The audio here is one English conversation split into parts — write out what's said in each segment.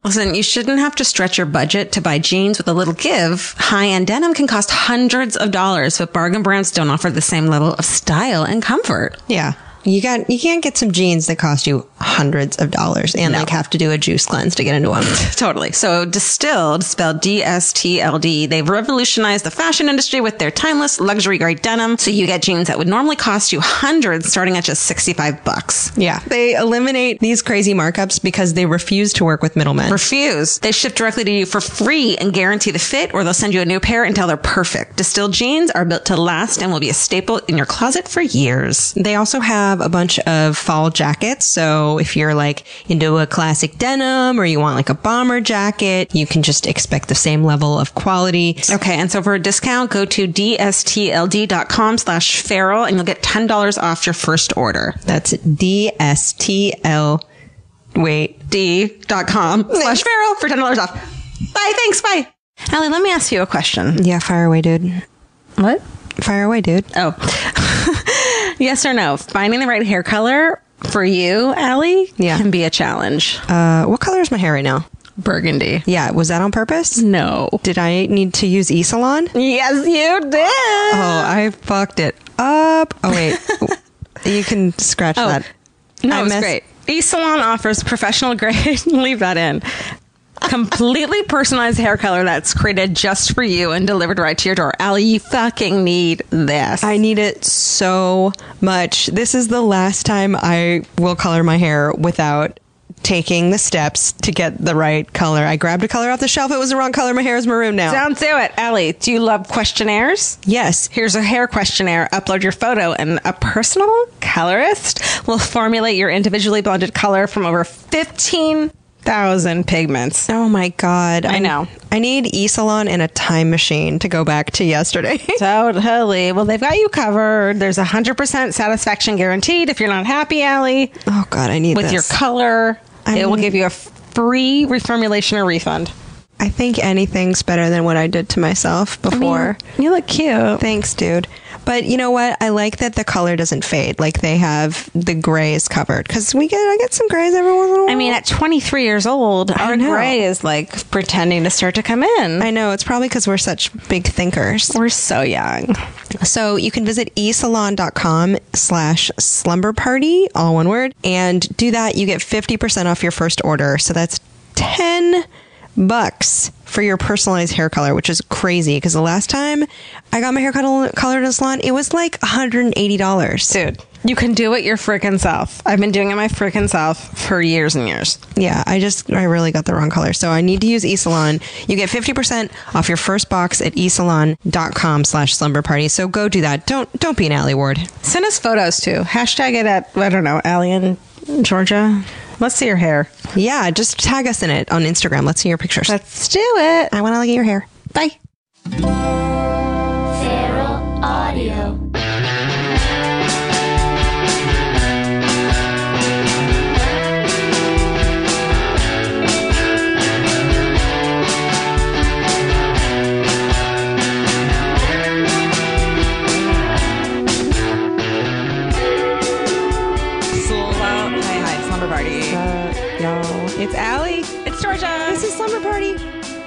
Listen, you shouldn't have to stretch your budget to buy jeans with a little give. High-end denim can cost hundreds of dollars, but bargain brands don't offer the same level of style and comfort. Yeah. You can't get some jeans that cost you hundreds of dollars and like have to do a juice cleanse to get into them. Totally. So Distilled, spelled DSTLD, they've revolutionized the fashion industry with their timeless luxury grade denim. So you get jeans that would normally cost you hundreds starting at just $65. Yeah. They eliminate these crazy markups because they refuse to work with middlemen. Refuse. They ship directly to you for free and guarantee the fit, or they'll send you a new pair until they're perfect. Distilled jeans are built to last and will be a staple in your closet for years. They also have a bunch of fall jackets. So if you're like into a classic denim or you want like a bomber jacket, you can just expect the same level of quality. Okay. And so for a discount, go to dstld.com/feral and you'll get $10 off your first order. That's d.com/feral for $10 off. Bye. Thanks. Bye. Alie, let me ask you a question. Yeah. Fire away, dude. What? Fire away, dude. Oh. Yes or no? Finding the right hair color for you, Alie, can be a challenge. What color is my hair right now? Burgundy. Yeah. Was that on purpose? No. Did I need to use E-Salon? Yes, you did. Oh, I fucked it up. Oh, wait. You can scratch that. No, it's great. E-Salon offers professional grade. Leave that in. Completely personalized hair color that's created just for you and delivered right to your door. Alie, you fucking need this. I need it so much. This is the last time I will color my hair without taking the steps to get the right color. I grabbed a color off the shelf. It was the wrong color. My hair is maroon now. Don't do it. Alie, do you love questionnaires? Yes. Here's a hair questionnaire. Upload your photo and a personal colorist will formulate your individually blended color from over 15,000 pigments. Oh my God. I know. I need E-Salon and a time machine to go back to yesterday. Totally. Well, they've got you covered. There's 100% satisfaction guaranteed if you're not happy, Alie. Oh God, I need with this. Your color. It will give you a free reformulation or refund. I think anything's better than what I did to myself before. I mean, you look cute. Thanks, dude. But you know what? I like that the color doesn't fade. Like they have the grays covered. Because I get some grays every once in a while. I mean, at 23 years old, our gray is like pretending to start to come in. I know. It's probably because we're such big thinkers. We're so young. So you can visit esalon.com/slumber party, all one word. And do that. You get 50% off your first order. So that's $10 for your personalized hair color, which is crazy because the last time I got my hair colored in a salon, it was like $180. Dude, you can do it your freaking self. I've been doing it my freaking self for years and years. Yeah, I really got the wrong color. So I need to use eSalon. You get 50% off your first box at esalon.com/slumber party. So go do that. Don't be an Alie Ward. Send us photos too. Hashtag it at, I don't know, Alie in Georgia. Let's see your hair. Yeah, just tag us in it on Instagram. Let's see your pictures. Let's do it. I want to look at your hair. Bye. Feral Audio. It's Alie. It's Georgia. This is Slumber Party.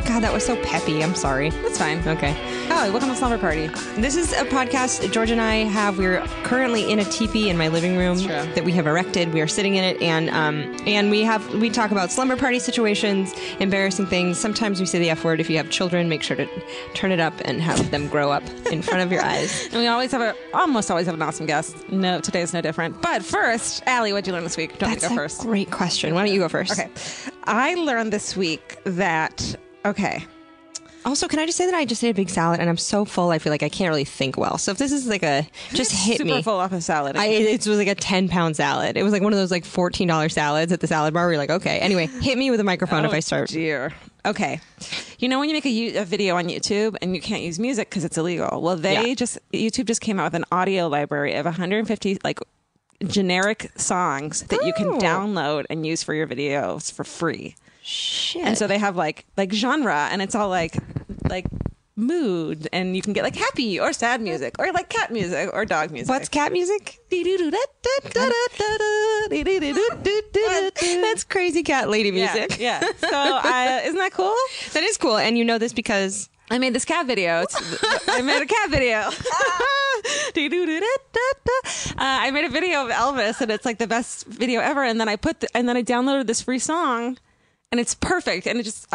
God, that was so peppy. I'm sorry. That's fine. Okay. Alie, welcome to Slumber Party. This is a podcast Georgia and I have. We're currently in a teepee in my living room that we have erected. We are sitting in it, and we talk about slumber party situations, embarrassing things. Sometimes we say the F word. If you have children, make sure to turn it up and have them grow up in front of your eyes. And we almost always have an awesome guest. No, today is no different. But first, Alie, what'd you learn this week? That's go first. Great question. Why don't you go first? Okay. I learned this week that. Okay. Also, can I just say that I just ate a big salad and I'm so full I feel like I can't really think well. So if this is like just hit super me. Full off of salad. It was like a 10-pound salad. It was like one of those like $14 salads at the salad bar where you're like, okay. Anyway, hit me with a microphone if I start. Dear. Okay. You know when you make a video on YouTube and you can't use music because it's illegal? Well, YouTube just came out with an audio library of 150 like generic songs that you can download and use for your videos for free. Shit. And so they have like genre, and it's all like mood, and you can get like happy or sad music or like cat music or dog music. What's cat music? That's crazy cat lady music. Yeah. So isn't that cool? That is cool. And you know this because I made this cat video. I made a cat video. I made a video of Elvis, and it's like the best video ever. And then I downloaded this free song, and it's perfect. And it's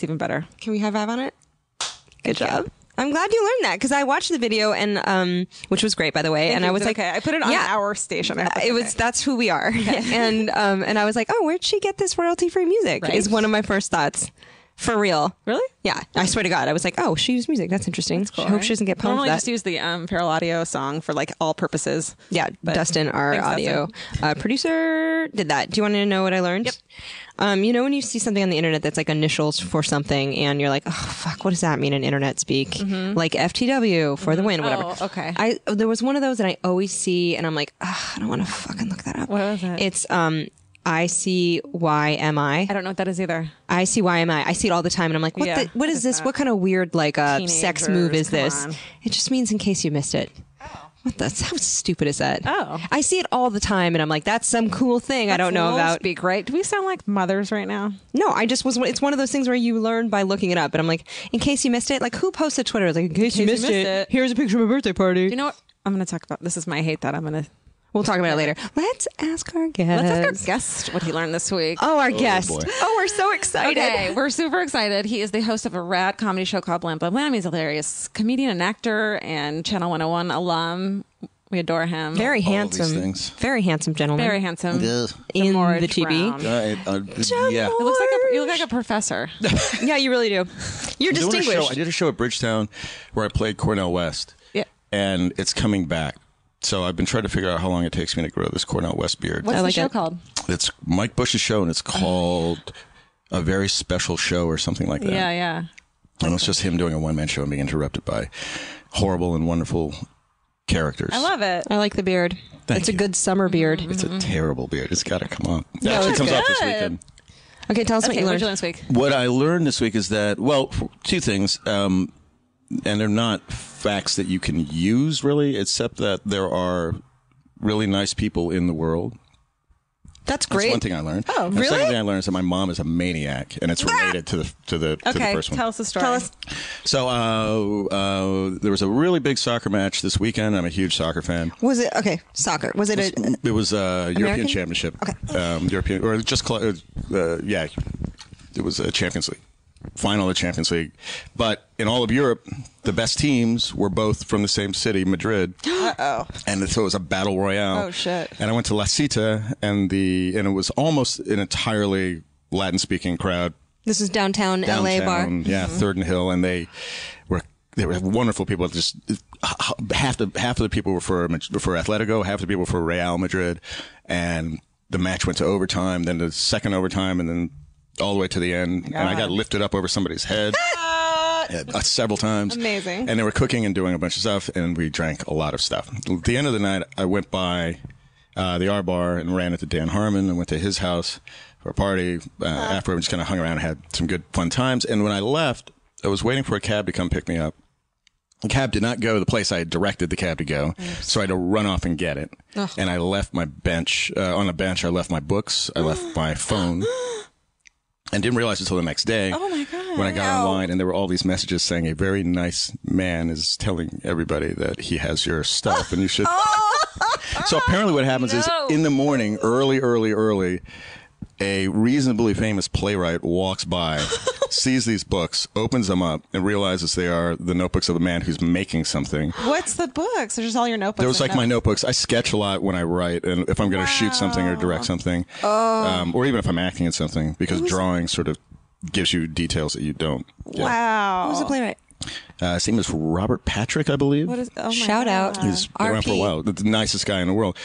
even better. Can we high five on it? Good job. I'm glad you learned that because I watched the video and which was great, by the way. I was like, okay, I put it on our station. That's who we are. And I was like, oh, where'd she get this royalty-free music? Right. Is one of my first thoughts. For real. Really? Yeah. I swear to God. I was like, oh, she used music. That's interesting. That's cool, I hope she doesn't get pumped. Normally just use the Feral Audio song for like all purposes. Yeah. Dustin, our audio producer, did that. Do you want to know what I learned? Yep. You know when you see something on the internet that's like initials for something and you're like, oh, fuck, what does that mean in internet speak? Mm-hmm. Like FTW for the win, whatever. Oh, okay. There was one of those that I always see and I'm like, I don't want to fucking look that up. What was it? It's ICYMI. I don't know what that is either. ICYMI. I see it all the time and I'm like, what is this? What kind of weird like sex move is this? It just means in case you missed it. How stupid is that? Oh. I see it all the time and I'm like, that's some cool thing I don't know about. Speak, right? Do we sound like mothers right now? No, it's one of those things where you learn by looking it up. And I'm like, in case you missed it, like who posted Twitter? Like, in case you missed it, here's a picture of my birthday party. Do you know what? I'm going to talk about. This is my hate that I'm going to. We'll talk about it later. Let's ask our guest. What he learned this week. Oh, our guest. Boy. Oh, we're so excited. Okay, we're super excited. He is the host of a rad comedy show called Blam Blam Blam. He's a hilarious comedian and actor and Channel 101 alum. We adore him. Very All handsome. these things. Very handsome gentleman. Very handsome. Yeah. In Demorge the TV. Brown. Yeah. You look like a professor. Yeah, you really do. You're distinguished. I did a show at Bridgetown where I played Cornell West. Yeah. And it's coming back. So I've been trying to figure out how long it takes me to grow this Cornell West beard. What's the show called? It's Mike Bush's show, and it's called A Very Special Show or something like that. Yeah. And it's just him doing a one-man show and being interrupted by horrible and wonderful characters. I love it. I like the beard. It's a good summer beard. It's a terrible beard. It's got to come off. It No, actually it's comes off this good. weekend. Okay, tell us what you What'd learned. you learn this week? What I learned this week is that, well, two things. And they're not facts that you can use, really, except that there are really nice people in the world. That's great. That's one thing I learned. Oh, And the really? second thing I learned is that my mom is a maniac, and it's related to the first one. Tell us the story. Tell us. So there was a really big soccer match this weekend. I'm a huge soccer fan. Was it soccer? Was it It was a American? European Championship. Okay. European, or just yeah, it was a Champions League. Final of the Champions League. But in all of Europe, the best teams were both from the same city, Madrid. Uh-oh. And so it was a battle royale. Oh, shit. And I went to La Cita, and it was almost an entirely Latin-speaking crowd. This is downtown LA bar. Yeah, Third and Hill, and they were wonderful people. Just half of the people were for Atletico, half the people were for Real Madrid, and the match went to overtime, then the second overtime, and then all the way to the end. God. And I got lifted up over somebody's head several times. Amazing. And they were cooking and doing a bunch of stuff, and we drank a lot of stuff. At the end of the night, I went by the R Bar and ran into Dan Harmon and went to his house for a party. Afterward, we just kind of hung around and had some good, fun times. And when I left, I was waiting for a cab to come pick me up. The cab did not go to the place I had directed the cab to go, so I had to run off and get it. Ugh. And I left my bench. On a bench, I left my books. I left my phone. And didn't realize until the next day when I got online, and there were all these messages saying a very nice man is telling everybody that he has your stuff and you should. So apparently what happens is in the morning, early, a reasonably famous playwright walks by, sees these books, opens them up, and realizes they are the notebooks of a man who's making something. What's the books? They're just all your notebooks. There was like my notebooks. I sketch a lot when I write, and if I'm going to shoot something or direct something, or even if I'm acting in something, because drawing sort of gives you details that you don't get. Wow. Who's the playwright? His name is Robert Patrick, I believe. What is? Oh my Shout out. He's been around for a while. The nicest guy in the world.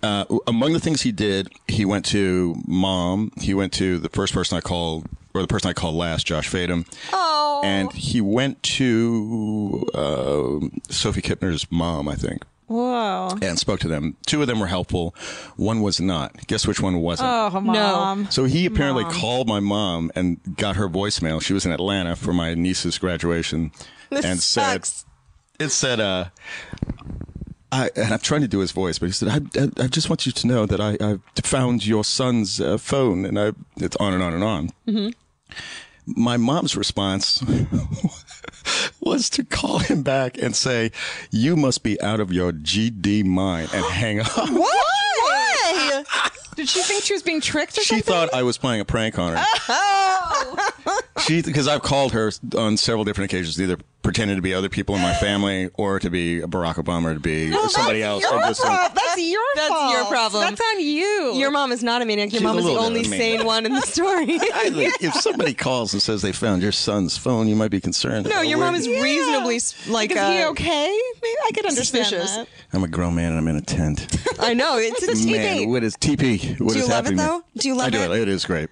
Among the things he did, he went to Mom. He went to the first person I called, or the person I called last, Josh Fadem. Oh. And he went to Sophie Kipner's mom, I think. Whoa. and spoke to them. 2 of them were helpful. 1 was not. Guess which one wasn't? Oh, Mom. So he apparently called my mom and got her voicemail. She was in Atlanta for my niece's graduation. And sucks. And I'm trying to do his voice, but he said, I just want you to know that I found your son's phone, and it's on and on and on. Mm-hmm. My mom's response was to call him back and say, "You must be out of your GD mind," and hang up. What? Why? Did she think she was being tricked or She something? thought I was playing a prank on her. Because I've called her on several different occasions, either pretending to be other people in my family or to be Barack Obama or to be somebody else. That's your That's fault. your problem. That's on you. Your mom is not a maniac. Your She's mom a is the little only bit of a maniac. sane one in the story. If somebody calls and says they found your son's phone, you might be concerned. No, your mom is reasonably like. Is he okay? Maybe I could understand Suspicious. that. I'm a grown man and I'm in a tent. I know it's a TV. Man, what is TP? What Do is you love it happening though? Do you love I do it? it. It is great.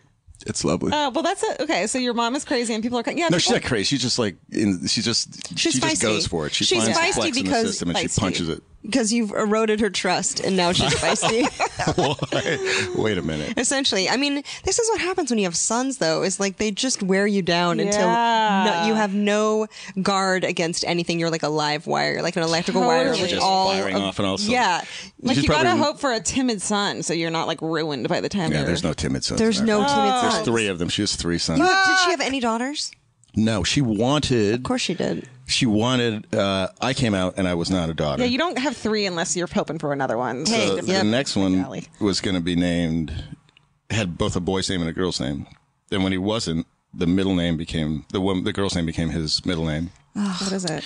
It's lovely. Well, that's it. Okay, so your mom is crazy and people are yeah. No, she's people- not crazy. She's just like she just feisty. goes for it. She She's finds the feisty flex in the because- system and she feisty. punches it. Because you've eroded her trust, and now she's feisty. Wait a minute. Essentially, I mean, this is what happens when you have sons, though. Is like they just wear you down until Yeah. you have no guard against anything. You're like a live wire, like an electrical wire, Totally. which Just all firing off and all. Yeah, Like She's you gotta probably- hope for a timid son, so you're not like ruined by the time. Yeah, you're... there's no timid sons. there's in there. no timid There's sons. 3 of them. She has 3 sons. Did she have any daughters? No, she wanted. Of course she did. She wanted. I came out and I was not a daughter. Yeah, you don't have 3 unless you're hoping for another one. Hey, So yep. the next one Alie. was going to be named, had both a boy's name and a girl's name. Then when he wasn't, the middle name became the girl's name became his middle name. What is it?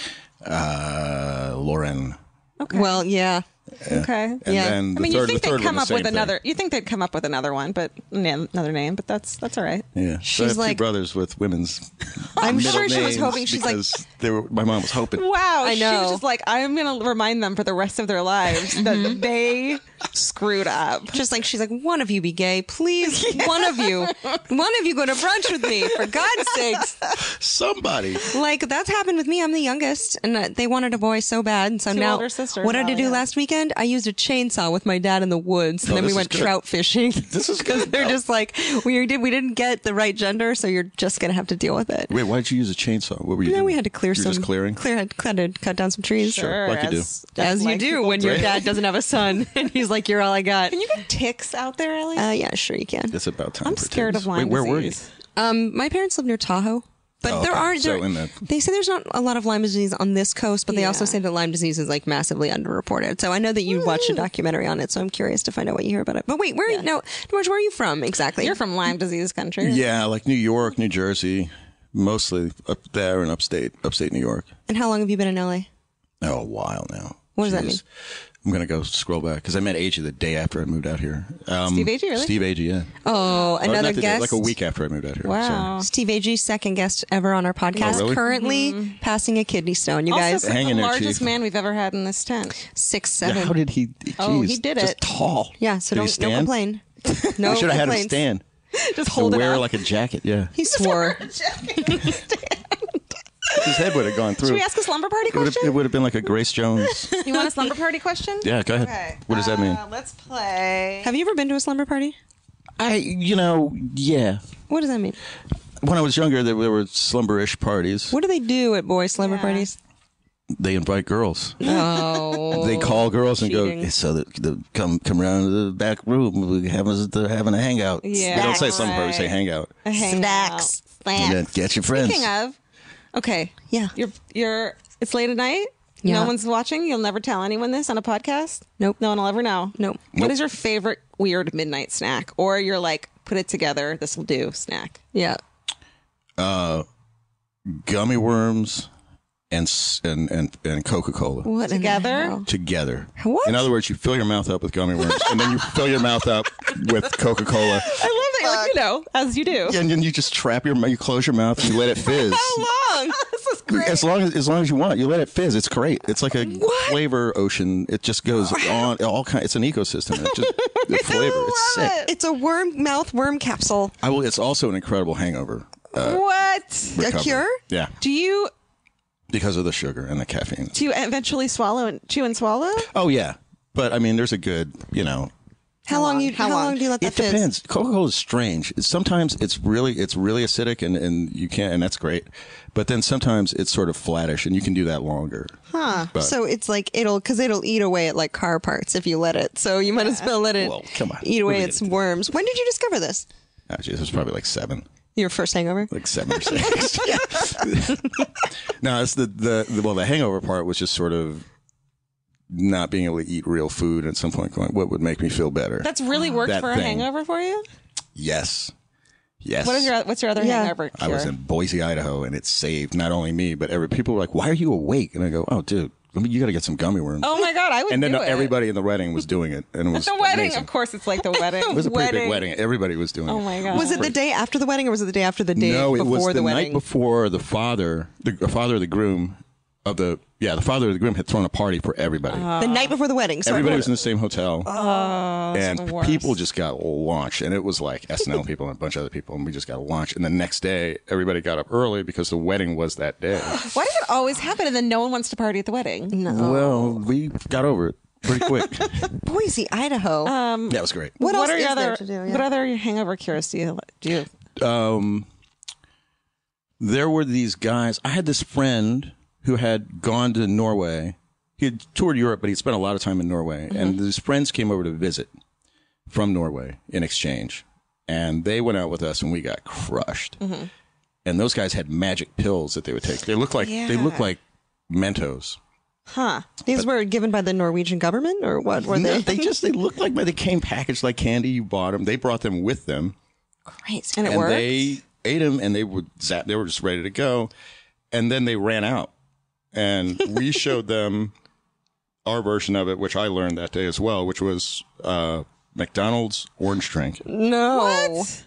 Lauren. Okay. Well, yeah. Okay. And Yeah. then the I mean, third, you think the third they'd come one, up the with same another. thing. You think they'd come up with another one, but another name. But that's all right. Yeah, so I She's have 2 like- brothers with women's. I'm middle sure she was names hoping. She's like, because my mom was hoping. Wow, I She know. was just like, I'm gonna remind them for the rest of their lives that they screwed up. just like she's like, one of you be gay, please. One of you go to brunch with me, for God's sakes. Somebody. Like that's happened with me. I'm the youngest, and they wanted a boy so bad. And so 2 now, older sisters. what did I Oh, do yeah. last weekend? I used a chainsaw with my dad in the woods, and Oh, then we this is went good. trout fishing. This is good. They're just like we didn't get the right gender, so you're just gonna have to deal with it. Wait, why did you use a chainsaw? What were you No, doing? we had to clear You're some. just clearing? Had to cut down some trees. Sure. Like you do. As you do when your dad doesn't have a son, and he's like, "You're all I got." Can you get ticks out there, Ellie? Yeah, sure you can. It's about time. I'm for scared ticks. of Lyme Wait, where were you? disease. My parents live near Tahoe. But Oh, there okay. are So in the- they say there's not a lot of Lyme disease on this coast, but they also Yeah. say that Lyme disease is like massively underreported. So I know that you watched a documentary on it, so I'm curious to find out what you hear about it. But wait, where now, George, where are you from exactly? You're from Lyme disease country. Yeah, like New York, New Jersey, mostly up there in upstate New York. And how long have you been in LA? Oh, a while now. What does that mean? I'm going to go scroll back because I met Agee the day after I moved out here. Steve Agee, really? Steve Agee, yeah. Oh, Or another not the day, guest. like a week after I moved out here. Wow. Steve Agee, second guest ever on our podcast, Oh, really? currently passing a kidney stone. You Also, guys, Hang in the there, largest Chief. man we've ever had in this tent. 6'7". Yeah, how did he? Oh, geez, he did just it. tall. Yeah, so Did he don't stand? complain. No We should have had him complaints. stand. Just To hold it wear up. like a jacket, yeah. He swore. His head would have gone through. Should we ask a slumber party question? It would have been like a Grace Jones. You want a slumber party question? Yeah, go ahead. Okay. What does that mean? Let's play. Have you ever been to a slumber party? Yeah. What does that mean? When I was younger, there were slumber-ish parties. What do they do at boys' slumber Yeah. parties? They invite girls. Oh, They call girls and cheating. go, so that come around to the back room. They're having a hangout. Yeah, They don't say slumber party, they say right. hangout. A hangout. snacks. And then get your friends. Speaking of, okay, Yeah. you're. It's late at night. Yeah. No one's watching. You'll never tell anyone this on a podcast. Nope. No one will ever know. Nope. What is your favorite weird midnight snack, or you're like, put it together, this will do snack? Yeah. Gummy worms and Coca-Cola. What in the Together? hell? Together. What? In other words, you fill your mouth up with gummy worms, and then you fill your mouth up with Coca-Cola, I love that. You're like, as you do. and then you just you close your mouth and you let it fizz. How long? This is great. As long as you want, you let it fizz. It's great. It's like a flavor ocean. It just goes on all kind. It's an ecosystem. It just the flavor. It's sick. It's a mouth worm capsule. It's also an incredible hangover. What? recovery. cure? Yeah. Do you Because of the sugar and the caffeine. Do you eventually chew and swallow? Oh, yeah. But, I mean, there's a good, How long do you let that It fizz? depends. Coca-Cola is strange. Sometimes it's really acidic and you can't, and that's great. But then sometimes it's sort of flattish and you can do that longer. Huh. But, So it's like it'll eat away at like car parts if you let it. So you might as well let it come on. eat What away are we its gonna do? worms. When did you discover this? Oh, geez, it was probably like 7. Your first hangover? Like 7 or 6. No, it's the hangover part was just sort of not being able to eat real food at some point going, what would make me feel better? That's really worked That for thing. a hangover for you? Yes. What's your other hangover cure? I was in Boise, Idaho, and it saved not only me, but people were like, why are you awake? And I go, oh, dude, you got to get some gummy worms. Oh my God, I would And then do it. everybody in the wedding was doing it. And it was At the wedding, amazing. of course, it's like the wedding. It was a pretty big wedding. Everybody was doing it. Oh my God. Was it the day after the wedding or was it the day after the day No, it before was the wedding? night before the father of the groom the father of the groom had thrown a party for everybody. The night before the wedding. So Everybody was in the same hotel. And the worst. people just got launched. And it was like SNL people and a bunch of other people. And we just got launched. And the next day, everybody got up early because the wedding was that day. Why does it always happen and then no one wants to party at the wedding? No. Well, we got over it pretty quick. Boise, Idaho. That was great. what else are is your there other to do? Yeah. What other hangover cures do you? There were these guys. I had this friend who had gone to Norway. He had toured Europe, but he'd spent a lot of time in Norway. Mm-hmm. And his friends came over to visit from Norway in exchange. And they went out with us, and we got crushed. Mm-hmm. And those guys had magic pills that they would take. They look like Mentos. Huh. These were given by the Norwegian government or what were No, they? they looked like they came packaged like candy. You bought them. They brought them with them. Great. And it And worked? they ate them, and they were just ready to go. And then they ran out. And we showed them our version of it, which I learned that day as well, which was McDonald's orange drink. No. What?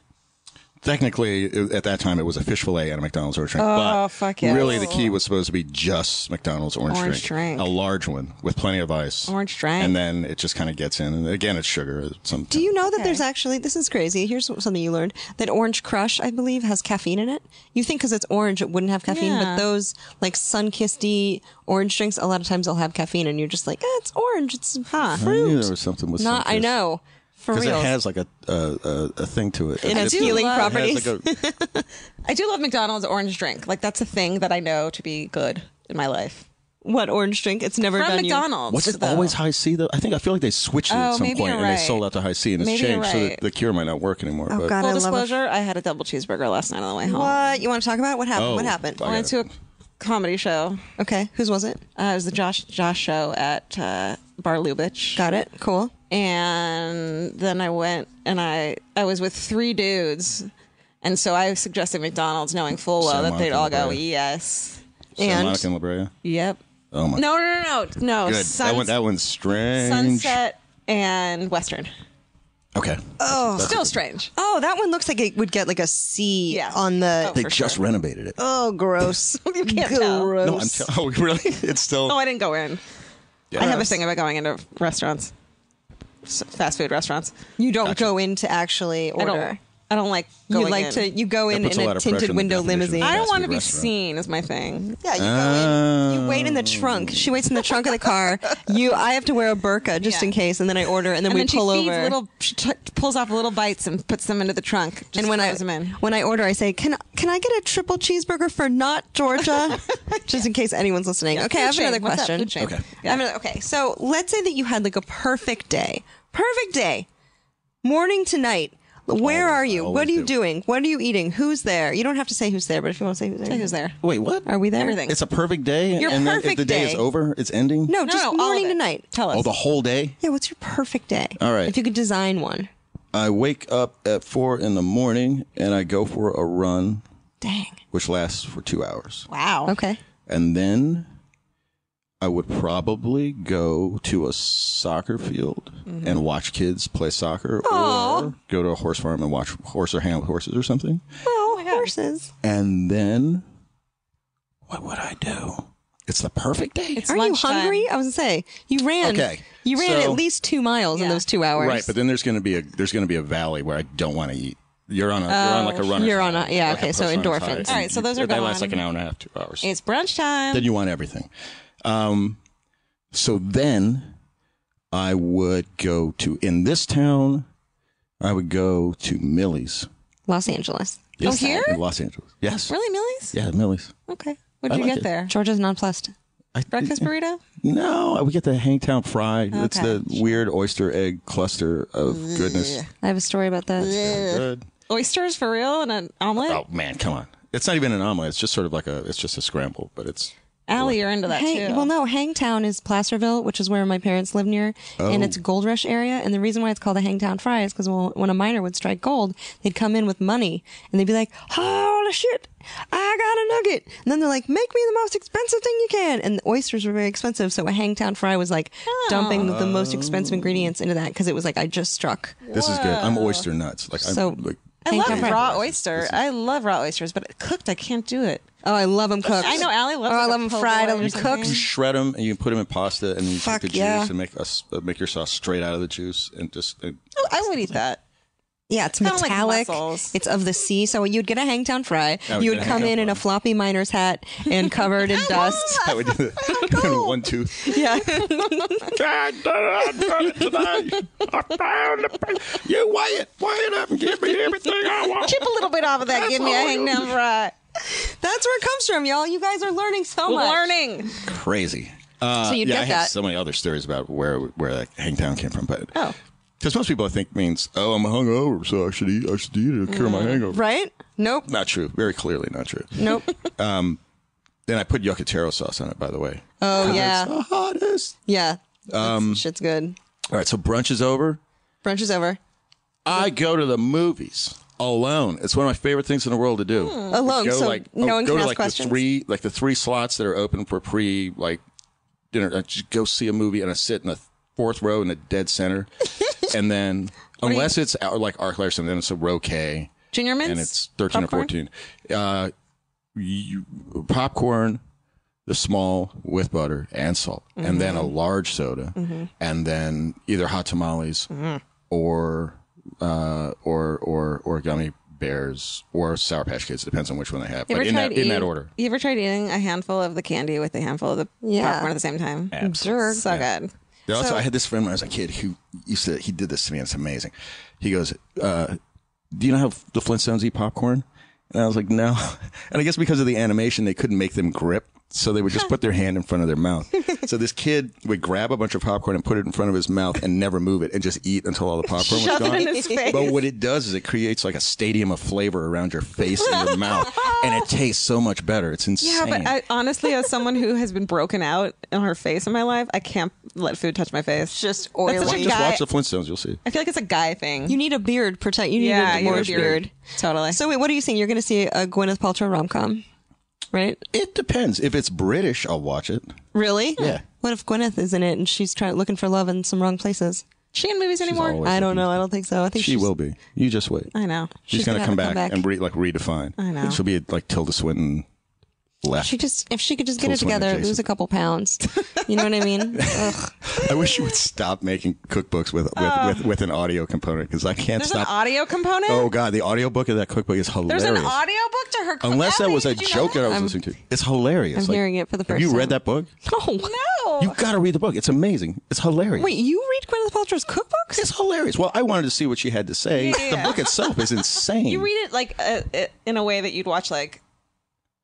Technically, at that time, it was a fish fillet and a McDonald's orange drink. Oh, but fuck yes. really, the key was supposed to be just McDonald's orange drink. A large one with plenty of ice. Orange drink. And then it just kind of gets in. And again, it's sugar. Do you know that there's actually, this is crazy, here's something you learned, that Orange Crush, I believe, has caffeine in it? You think because it's orange, it wouldn't have caffeine, Yeah. but those like sun-kissed-y orange drinks, a lot of times they'll have caffeine, and you're just like, it's orange, it's I fruit. knew there was something with Not, I know. For because real. it has like a thing to it. It has healing properties. I do love McDonald's orange drink. Like that's a thing that I know to be good in my life. What orange drink? It's never From done McDonald's. Was it though. always high C though? I feel like they switched it at Oh, some maybe point you're and they right. sold out to high C and it's Maybe you're changed so right. that the cure might not work anymore. Oh, but God. Full I love it. disclosure, I had a double cheeseburger last night on the way home. What? You want to talk about? What happened? Oh, What happened? I went to a comedy show. Okay. Whose was it? It was the Josh show at Bar Lubitsch. Got it. Cool. And then I went and I was with 3 dudes. And so I suggested McDonald's knowing full well Santa that they'd Monica all go, La Brea. yes. Santa Monica and La Brea. Yep. Oh my. No. Good. That one's strange. Sunset and Western. Okay. Oh. Still strange. Oh, that one looks like it would get like a C Yeah. on the. They for just sure. renovated it. Oh, gross. You can't tell. Gross. No, oh, really? It's still. Oh, I didn't go in. Yeah. I have a thing about going into restaurants, fast food restaurants. You don't go in to actually order. I don't like You going like in. to. You go in That puts a in lot a of pressure tinted on the window definition. limousine. I don't fast want to food be restaurant. seen is my thing. Yeah, you go in. You wait in the trunk. She waits in the trunk of the car. I have to wear a burqa just Yeah. in case, and then I order, and then And we then pull she feeds over. she pulls off little bites and puts them into the trunk. Just And throws them in. when I order, I say, "Can I get a triple cheeseburger for not Georgia?" Just in case anyone's listening. Yeah, Okay, food I have shame. another What's that? question. Food shame. Okay. Yeah. Okay, so let's say that you had like a perfect day. Perfect day. Morning to night. Where are you? always What are you do. doing? What are you eating? Who's there? You don't have to say who's there, but if you want to say who's there. Say who's there? Wait, what? Are we there? Everything. It's a perfect day, Your and then if perfect the day is day. over, it's ending. No, just all morning of to it. night. Tell us. Oh, the whole day. Yeah, what's your perfect day? All right. If you could design one. I wake up at 4 a.m. and I go for a run, Dang. which lasts for 2 hours, Wow. Okay. and then I would probably go to a soccer field and watch kids play soccer, or go to a horse farm and watch horse or hang out with horses or something. Oh, horses. And then, what would I do? It's the perfect day. It's Are lunchtime. you hungry? I was gonna say you ran. Okay, You ran so- at least 2 miles in Yeah. those 2 hours. Right, but then there's going to be a valley where I don't want to eat. you're on like a runner's You're on a, yeah, like okay, so post-runner's endorphins. high. All right, so those are They gone. last like an hour and a half, 2 hours. It's brunch time. Then you want everything. So then I would go to, in this town, I would go to Millie's. Los Angeles. Oh, here? In Los Angeles. Yes. Really, Millie's? Yeah, Millie's. Okay. What I did you like get it. there? Georgia's nonplussed. Breakfast burrito? No, we get the Hangtown Fry. It's Okay. the weird oyster egg cluster of goodness. I have a story about that. Good. Oysters for real and an omelet? Oh man, come on! It's not even an omelet. It's just sort of like it's just a scramble, but it's. Alie, you're into that too. Well, no, Hangtown is Placerville, which is where my parents live near, and it's a gold rush area. And the reason why it's called a Hangtown Fry is because when a miner would strike gold, they'd come in with money, and they'd be like, "Holy shit, I got a nugget!" And then they're like, "Make me the most expensive thing you can." And the oysters were very expensive, so a Hangtown Fry was like dumping the most expensive ingredients into that because it was like I just struck. This is good. I'm oyster nuts. Like So- I'm like. I love Hangtown Fry. raw oyster. I love raw oysters, but cooked, I can't do it. Oh, I love them cooked. I know Alie loves Oh, I like love a them po' fried. I boy or love them something. cooked. You shred them and you put them in pasta and you Fuck take the yeah. juice and make your sauce straight out of the juice and just. Oh, I would eat that. Yeah, it's Kinda like metallic. mussels. It's of the sea. So you'd get a Hangtown Fry. I would You get would a come Hangtown in a Fry. floppy miner's hat and covered in dust. I would do the 1 tooth. Yeah. I done it today. I found it. You wait up and give me everything I want. Chip a little bit off of that. Give me a hangdown fry. That's where it comes from, y'all. You guys are learning so much. Learning. Crazy. So you'd yeah, get I have that. so many other stories about where that Hangtown came from, but Oh. because most people think means I'm hungover, so I should eat it to cure my hangover. Right? Nope. Not true. Very clearly not true. Nope. Then I put yucatero sauce on it, by the way. Oh, yeah. The hottest. Yeah. Shit's good. All right, so brunch is over. Brunch is over. I go to the movies alone. It's one of my favorite things in the world to do. Alone, Go so no one go can to ask like questions. the three slots that are open for dinner. I just go see a movie and I sit in the fourth row in the dead center, and then unless it's like ArcLight or something, then it's a row K. Junior mints? And it's 13 Popcorn? or 14. Popcorn, the small with butter and salt, and then a large soda, and then either hot tamales or gummy bears or Sour Patch Kids. It depends on which one they have. You But ever in tried that in that order. You ever tried eating a handful of the candy with a handful of the Yeah. popcorn at the same time? Sure. So good. Also, I had this friend when I was a kid who he did this to me, and it's amazing. He goes, do you know how the Flintstones eat popcorn? And I was like, no. And I guess because of the animation, they couldn't make them grip. So they would just put their hand in front of their mouth. So this kid would grab a bunch of popcorn and put it in front of his mouth and never move it and just eat until all the popcorn was Shove gone. it in his face. But what it does is it creates like a stadium of flavor around your face and your mouth. And it tastes so much better. It's insane. Yeah, but I, honestly, as someone who has been broken out on her face in my life, I can't let food touch my face. Just oily. That's such a just guy- watch the Flintstones. You'll see. I feel like it's a guy thing. You need a beard. You need yeah, a you more need a beard. Totally. So wait, what are you saying? You're going to see a Gwyneth Paltrow rom-com, right? It depends. If it's British, I'll watch it. Really? Yeah. What if Gwyneth is in it and she's looking for love in some wrong places? she in movies anymore? always- I don't know. I don't think so. I think She will be. You just wait. I know. She's going to come back and redefine. I know. She'll be like Tilda Swinton left. If she could just get Full it together, swing lose a couple pounds. You know what I mean? Ugh. I wish you would stop making cookbooks with an audio component because I can't There's stop. an audio component? Oh God, the audiobook of that cookbook is hilarious. There's an audio book to her Unless that Alie, was a did you know joke that I was listening to. It's hilarious. I'm hearing it for the first Have you time. read that book? No. No. You got to read the book. It's amazing. It's hilarious. Wait, you read Gwyneth Paltrow's cookbooks? It's hilarious. Well, I wanted to see what she had to say. Yeah. The book itself is insane. You read it like in a way that you'd watch like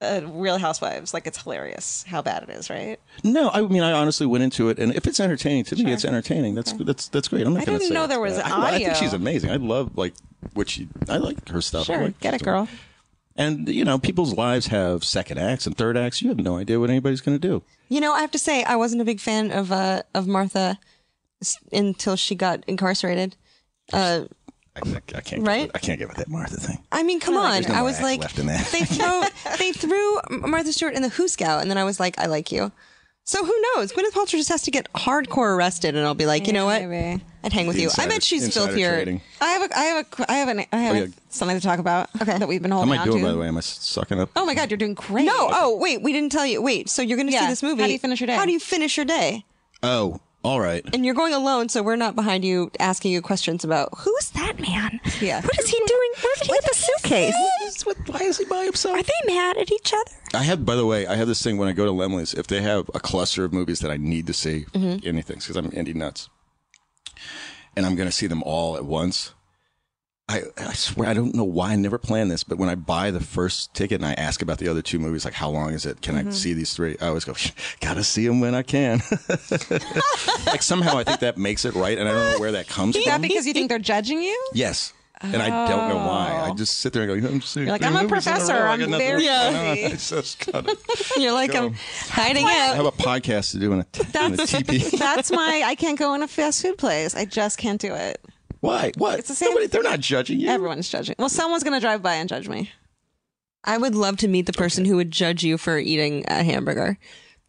Real Housewives. Like it's hilarious how bad it is, right? No, I mean, I honestly went into it, and if it's entertaining to me, it's entertaining. That's great. I'm not I going to didn't say know it's there was bad. I think audio. she's amazing. I love like I like her stuff. I Sure. like Get it, her girl. And people's lives have second acts and third acts. You have no idea what anybody's going to do. You know, I have to say, I wasn't a big fan of Martha until she got incarcerated. I can't. Right? I can't get with that Martha thing. I mean, come on. There's no I more was act like, left in that. they threw Martha Stewart in the Who Scout, and then I was like, I like you. So who knows? Gwyneth Paltrow just has to get hardcore arrested, and I'll be like, you know what? maybe. I'd hang with you. I bet she's Insider filthier. trading. I have something to talk about that we've been How holding am I on doing, to. by the way? Am I sucking up? Oh my God, you're doing great. No. Oh, wait. We didn't tell you. Wait. So you're going to see Yeah. this movie. How do you finish your day? How do you finish your day? Oh, All right. And you're going alone, so we're not behind you asking you questions about who's that man? Yeah. What is he doing? Where did he get the suitcase? Why is he by himself? Are they mad at each other? By the way, I have this thing when I go to Lemley's, if they have a cluster of movies that I need to see, anything, because I'm indie nuts, and I'm going to see them all at once, I swear, I don't know why I never plan this, but when I buy the first ticket and I ask about the other two movies, like how long is it? Can I see these three? I always go, gotta see them when I can. Like somehow I think that makes it right, and I don't know where that comes Is from. that because you think they're judging you? Yes. And I don't know why. I just sit there and go, You're like, I'm a professor. I'm very You're like, I'm hiding I out. have a podcast to do in a TP. That's my, I can't go in a fast food place. I just can't do it. Why? What? It's the same. They're not judging you. Everyone's judging. Well, someone's going to drive by and judge me. I would love to meet the person who would judge you for eating a hamburger.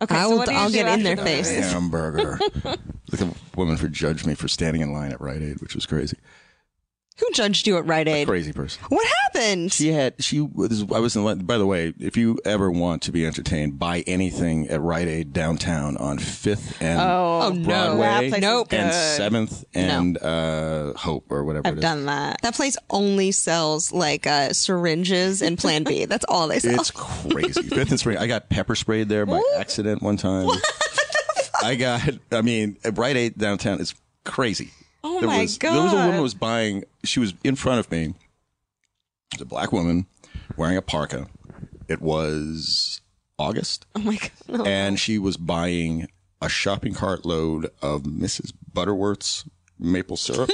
Okay, I'll get in their face. Hamburger. Like a woman for judged me for standing in line at Rite Aid, which was crazy. Who judged you at Rite Aid? Crazy person. What happened? I was in line. By the way, if you ever want to be entertained, buy anything at Rite Aid downtown on 5th and Broadway Nope. and 7th and Hope or whatever it I've is. done that. That place only sells like syringes and Plan B. That's all they sell. It's crazy. 5th and Spring. I got pepper sprayed there by accident one time. At Rite Aid downtown is crazy. Oh, There my was God. a woman who was buying, she was in front of me. It was a black woman wearing a parka. It was August. Oh, my God. No. And she was buying a shopping cart load of Mrs. Butterworth's maple syrup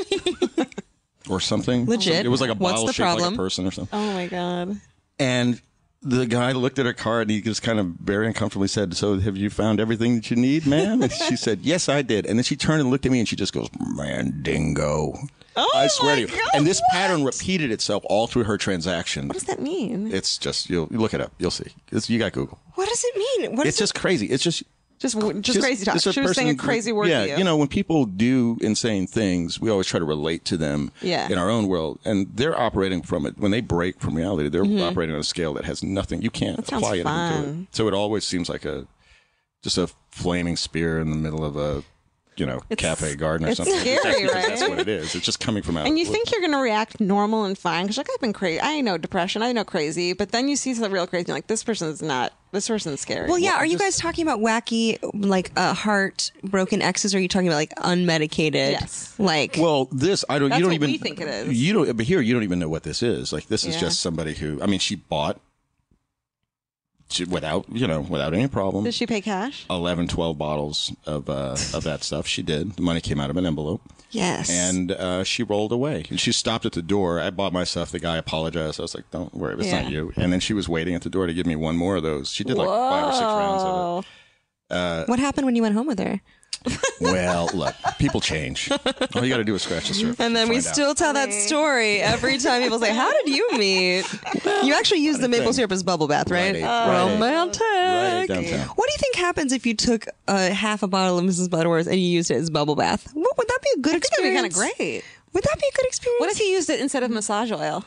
or something. Legit. It was like a What's bottle the shaped like problem? a person or something. Oh, my God. And the guy looked at her card and he just kind of very uncomfortably said, "So have you found everything that you need, ma'am?" And she said, "Yes, I did." And then she turned and looked at me and she just goes, "Mandingo." Oh, I swear to you. God. And this pattern repeated itself all through her transaction. What does that mean? It's just, you look it up. You'll see. You got Google. What does it mean? It's just crazy. It's just crazy talk. just a She was saying a person- crazy word Yeah, to you. when people do insane things, we always try to relate to them in our own world. And they're operating from it. When they break from reality, they're operating on a scale that has nothing. You can't apply anything to it. So it always seems like just a flaming spear in the middle of a cafe garden or it's something. scary, right? That's what it is. It's just coming from out. And of you the think you're going to react normal and fine because I've been crazy. I know depression. I know crazy. But then you see the real crazy. You're like, this person's scary. Well, yeah. Are you guys talking about wacky, like heartbroken exes? Or are you talking about like unmedicated? Yes. Like, Well, this I don't. That's You don't what even. we think it is. You don't. But here, you don't even know what this is. Like this is Yeah. just somebody who. I mean, she bought. Without any problem. Did she pay cash? 11, 12 bottles of that stuff. She did. The money came out of an envelope. yes. And she rolled away. And she stopped at the door. I bought my stuff. The guy apologized. I was like, "Don't worry, it's not you." And then she was waiting at the door to give me one more of those. She did like 5 or 6 rounds of it. What happened when you went home with her? Well, look, people change. All you got to do is scratch the surface. And then we find out. still tell that story every time people say, "How did you meet?" You actually use the maple syrup as bubble bath, right? Right, right. Romantic. Right downtown. What do you think happens if you took half a bottle of Mrs. Butterworth and you used it as bubble bath? What, would that be a good That'd be experience? kind of great. Would that be a good experience? What if you used it instead of massage oil?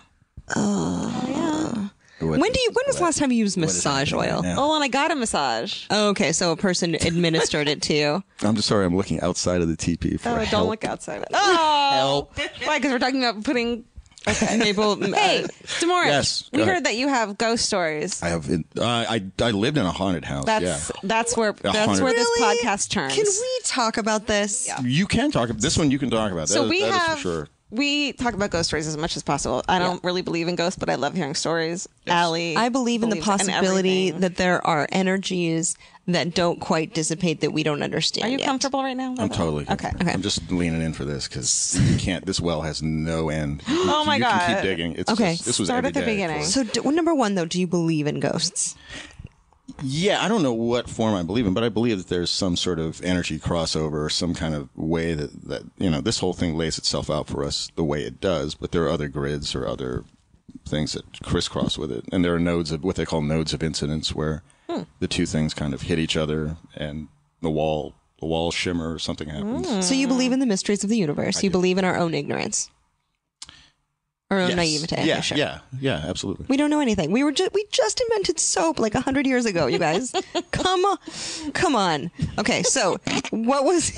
When was the last time you used massage oil? Oh, and I got a massage. Oh, okay, so a person administered it to you. I'm just sorry. I'm looking outside of the TP for Oh, help. don't look outside. Oh, why? Because we're talking about putting. Okay. Maple. Hey, Demoris, Yes, we go heard ahead. that you have ghost stories. I have. I lived in a haunted house. That's where this Really? podcast turns. Can we talk about this? You can talk. This one you can talk about. So that we is have. for sure. We talk about ghost stories as much as possible. I don't really believe in ghosts, but I love hearing stories. Alie, I believe in the believes in possibility everything. that there are energies that don't quite dissipate that we don't understand. Are you yet. comfortable right now? I'm totally okay. I'm just leaning in for this because you can't. This well has no end. Oh my you God. can keep digging. It's Okay. just, this was Start every at the day beginning. for- So, number one, though, do you believe in ghosts? Yeah, I don't know what form I believe in, but I believe that there's some sort of energy crossover or some kind of way that this whole thing lays itself out for us the way it does, but there are other grids or other things that crisscross with it. And there are nodes of what they call nodes of incidence where the two things kind of hit each other and the wall shimmer or something happens. So you believe in the mysteries of the universe. You believe in our own ignorance. Our own Yes. naivete. Yeah, sure. yeah, absolutely. We don't know anything. We just invented soap like 100 years ago, you guys. Come on. Okay, so what was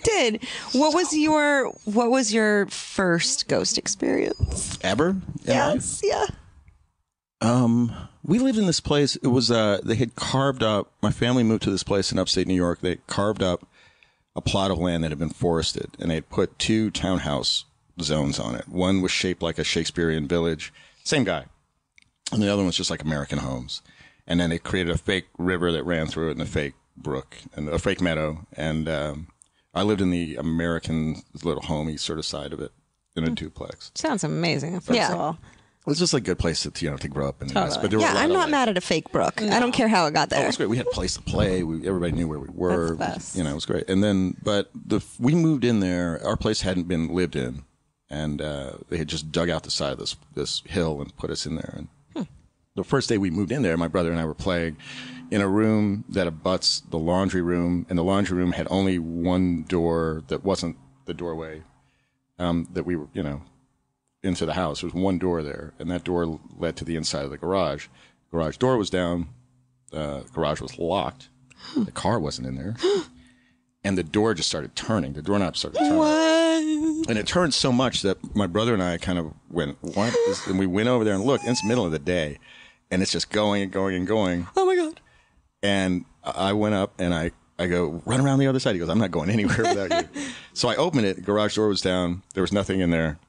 did. What was your first ghost experience? Ever? In life? Yeah. We lived in this place. It was, they had carved up, my family moved to this place in upstate New York. They carved up a plot of land that had been forested, and they had put 2 townhouse zones on it. One was shaped like a Shakespearean village, same guy. And the other one was just like American homes. And then they created a fake river that ran through it and a fake brook and a fake meadow. And, I lived in the American little homey sort of side of it in a duplex. Sounds amazing, first of all. It was just a good place to grow up in. Totally. But there were I'm not mad at a fake brook. No. I don't care how it got there. It was great. We had a place to play. Everybody knew where we were. That's the best. It was great. And then, we moved in there. Our place hadn't been lived in, and they had just dug out the side of this hill and put us in there. And the first day we moved in there, my brother and I were playing in a room that abuts the laundry room, and the laundry room had only one door that wasn't the doorway that we were, into the house. There was one door there, and that door led to the inside of the garage. Garage door was down. The garage was locked. The car wasn't in there. And the door just started turning. The doorknob started turning. What? And it turned so much that my brother and I kind of went, what is, and we went over there and looked, and it's the middle of the day, and it's just going and going and going. Oh my God. And I went up and I go, run around the other side. He goes, I'm not going anywhere without you. So I opened it. The garage door was down. There was nothing in there.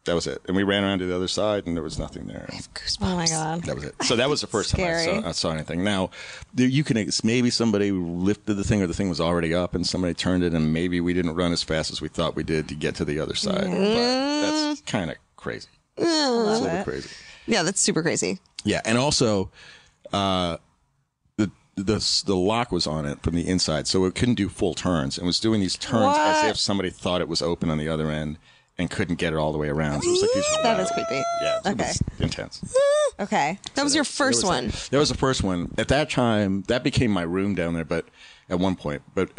That was it. And we ran around to the other side, and there was nothing there. I have goosebumps. Oh, my God. That was it. So that was the first time I saw anything. Now, you can maybe somebody lifted the thing, or the thing was already up, and somebody turned it, and maybe we didn't run as fast as we thought we did to get to the other side. But that's kind of crazy. That's a little crazy. Yeah, that's super crazy. Yeah, and also, the lock was on it from the inside, so it couldn't do full turns, and was doing these turns as if somebody thought it was open on the other end and couldn't get it all the way around. So it was like these That is creepy. Yeah, it Okay. was intense. Okay. That was your first one. That was the first one. At that time, that became my room down there, but at one point. But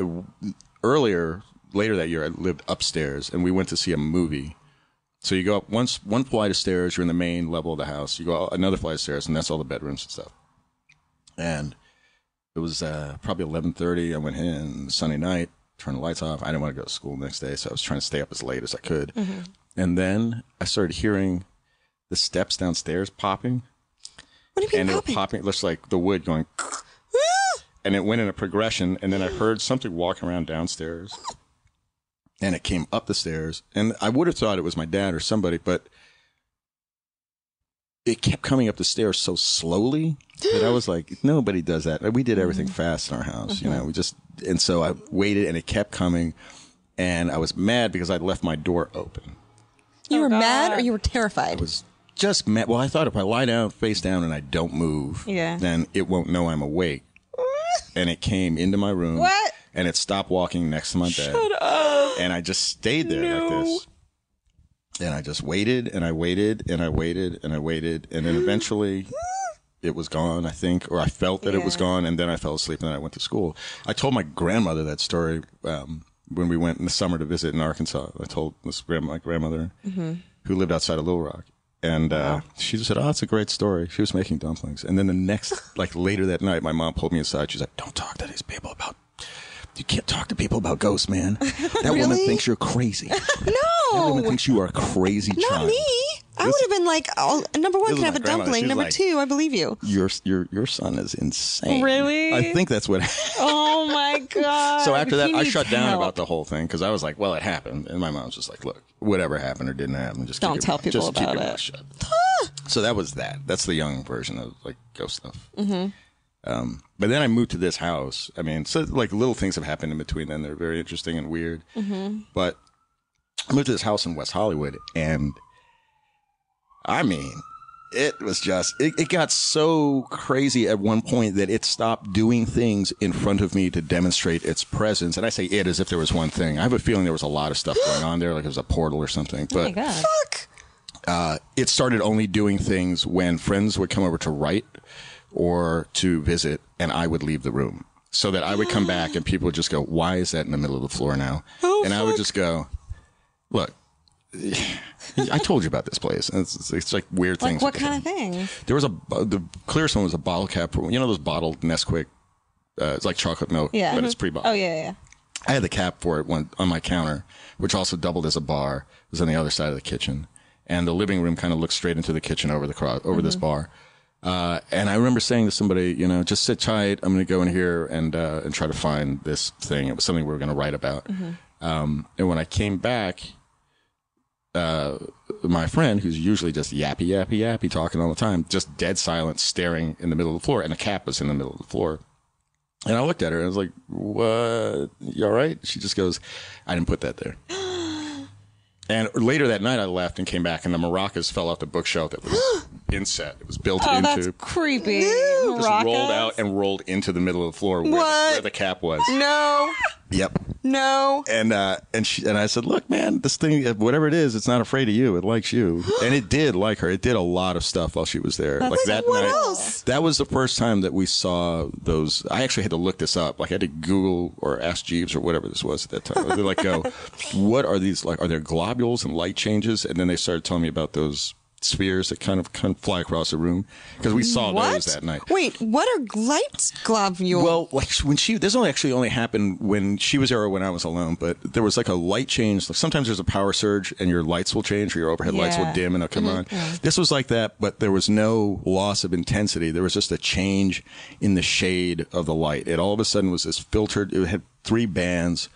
later that year, I lived upstairs, and we went to see a movie. So you go up one flight of stairs, you're in the main level of the house. You go up another flight of stairs, and that's all the bedrooms and stuff. And it was probably 11:30. I went in Sunday night, turned the lights off. I didn't want to go to school the next day, so I was trying to stay up as late as I could. Mm-hmm. And then I started hearing the steps downstairs popping. What do you mean and popping? It was popping, just like the wood going. And it went in a progression, and then I heard something walking around downstairs. And it came up the stairs, and I would have thought it was my dad or somebody, but it kept coming up the stairs so slowly that I was like, nobody does that. We did everything fast in our house, and so I waited, and it kept coming, and I was mad because I'd left my door open. You were mad, or you were terrified? I was just mad. Well, I thought if I lie down, face down, and I don't move, then it won't know I'm awake. And it came into my room. What? And it stopped walking next to my bed. Shut up. And I just stayed there like this. And I just waited, and I waited, and I waited, and I waited. And then eventually it was gone, I think, or I felt that it was gone. And then I fell asleep, and then I went to school. I told my grandmother that story when we went in the summer to visit in Arkansas. I told my grandmother who lived outside of Little Rock. And she just said, "Oh, it's a great story." She was making dumplings. And then the next, later that night, my mom pulled me aside. She's like, "Don't talk to these people about... You can't talk to people about ghosts, man. That woman thinks you're crazy. No. That woman thinks you are a crazy child." Not me. I would have been like, number one, can have a dumpling. Number two, I believe you. Your son is insane. Really? I think that's what happened. Oh, my God. So after that, I shut down help. about the whole thing because I was like, well, it happened. And my mom's just like, look, whatever happened or didn't happen, just Don't tell people just keep about your it. mouth shut. So that was that. That's the young version of ghost stuff. Mm-hmm. But then I moved to this house. I mean, so little things have happened in between then. They're very interesting and weird. Mm-hmm. But I moved to this house in West Hollywood, and I mean, it was just, it got so crazy at one point that it stopped doing things in front of me to demonstrate its presence. And I say it as if there was one thing. I have a feeling there was a lot of stuff going on there, like it was a portal or something. But Oh, my God. Fuck. It started only doing things when friends would come over to write or to visit, and I would leave the room. So that I would come back, and people would just go, "Why is that in the middle of the floor now?" And I would just go, "Look, I told you about this place." And it's like weird things. What kind of thing? There was the clearest one was a bottle cap. Those bottled Nesquik. It's like chocolate milk, but it's pre-bottled. Oh, yeah. I had the cap for it on my counter, which also doubled as a bar. It was on the other side of the kitchen. And the living room kind of looks straight into the kitchen over this bar. And I remember saying to somebody, just sit tight. I'm going to go in here and try to find this thing. It was something we were going to write about. And when I came back, my friend, who's usually just yappy, talking all the time, just dead silent, staring in the middle of the floor. And the cap was in the middle of the floor. And I looked at her and I was like, what? You all right? She just goes, I didn't put that there. And later that night, I left and came back, and the maracas fell off the bookshelf that was inset. It was built into. That's creepy. Just rolled out and rolled into the middle of the floor where the cap was. No. Yep. No. And I said, look, man, this thing, whatever it is, it's not afraid of you. It likes you. And it did like her. It did a lot of stuff while she was there. Like that what night. Else? That was the first time that we saw those. I actually had to look this up. Like I had to Google or ask Jeeves or whatever this was at that time. They're like, what are these like? Are there globules and light changes? And then they started telling me about those spheres that kind of fly across the room because we saw those that night. Wait, what are light globules? Well, like when this only happened when she was there or when I was alone, but there was like a light change. Like sometimes there's a power surge and your lights will change or your overhead lights will dim and they'll come on. Yeah. This was like that, but there was no loss of intensity. There was just a change in the shade of the light. It all of a sudden was this filtered. It had 3 bands.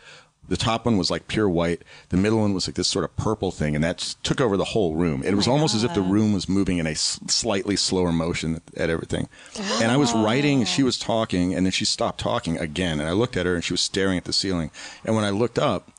The top one was like pure white. The middle one was like this sort of purple thing, and that took over the whole room. It was almost as if the room was moving in a slightly slower motion at everything. Oh. And I was writing, she was talking, and then she stopped talking again. And I looked at her, and she was staring at the ceiling. And when I looked up,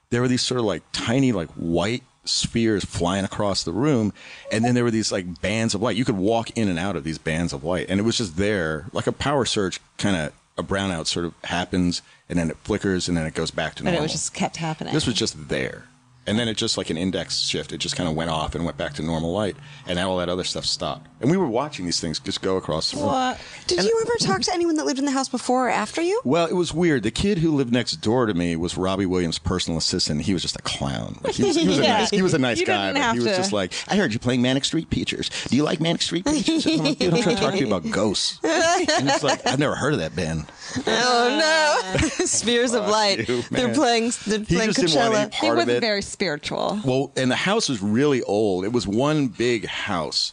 there were these sort of like tiny, like white spheres flying across the room. And then there were these like bands of light. You could walk in and out of these bands of light. And it was just there, like a power surge kind of. A brownout sort of happens, and then it flickers, and then it goes back to normal. But it was just kept happening. This was just there. And then it just like an index shift. It just kind of went off and went back to normal light. And all that other stuff stopped. And we were watching these things just go across the room. Did you ever talk to anyone that lived in the house before or after you? Well, it was weird. The kid who lived next door to me was Robbie Williams' personal assistant. He was just a clown. Like, he was a nice guy, but he was just like, I heard you playing Manic Street Preachers. Do you like Manic Street Preachers? I'm like, dude, I'm trying to talk to you about ghosts. And it's like, I've never heard of that band. Oh, no. Spheres of light. They're playing Coachella. He wasn't very spiritual. Well, and the house was really old. It was one big house,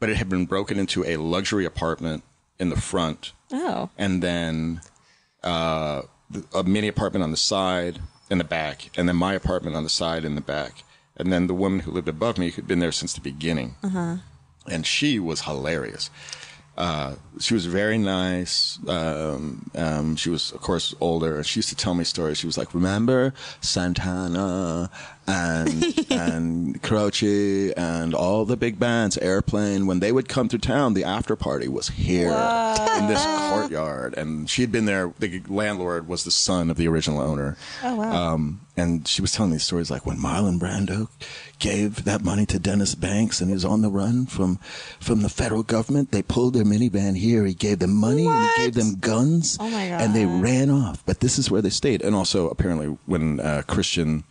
but it had been broken into a luxury apartment in the front. Oh. And then a mini apartment on the side and the back, and then my apartment on the side and the back. And then the woman who lived above me who'd been there since the beginning. Uh-huh. And she was hilarious. She was very nice. She was, of course, older. She used to tell me stories. She was like, remember Santana and Croce and all the big bands, Airplane, when they would come through town, the after party was here in this courtyard. And she had been there. The landlord was the son of the original owner. Oh, wow. And she was telling me stories like when Marlon Brando gave that money to Dennis Banks and he was on the run from the federal government. They pulled their minivan here. He gave them money and he gave them guns. Oh my God. And they ran off. But this is where they stayed. And also, apparently, when Christian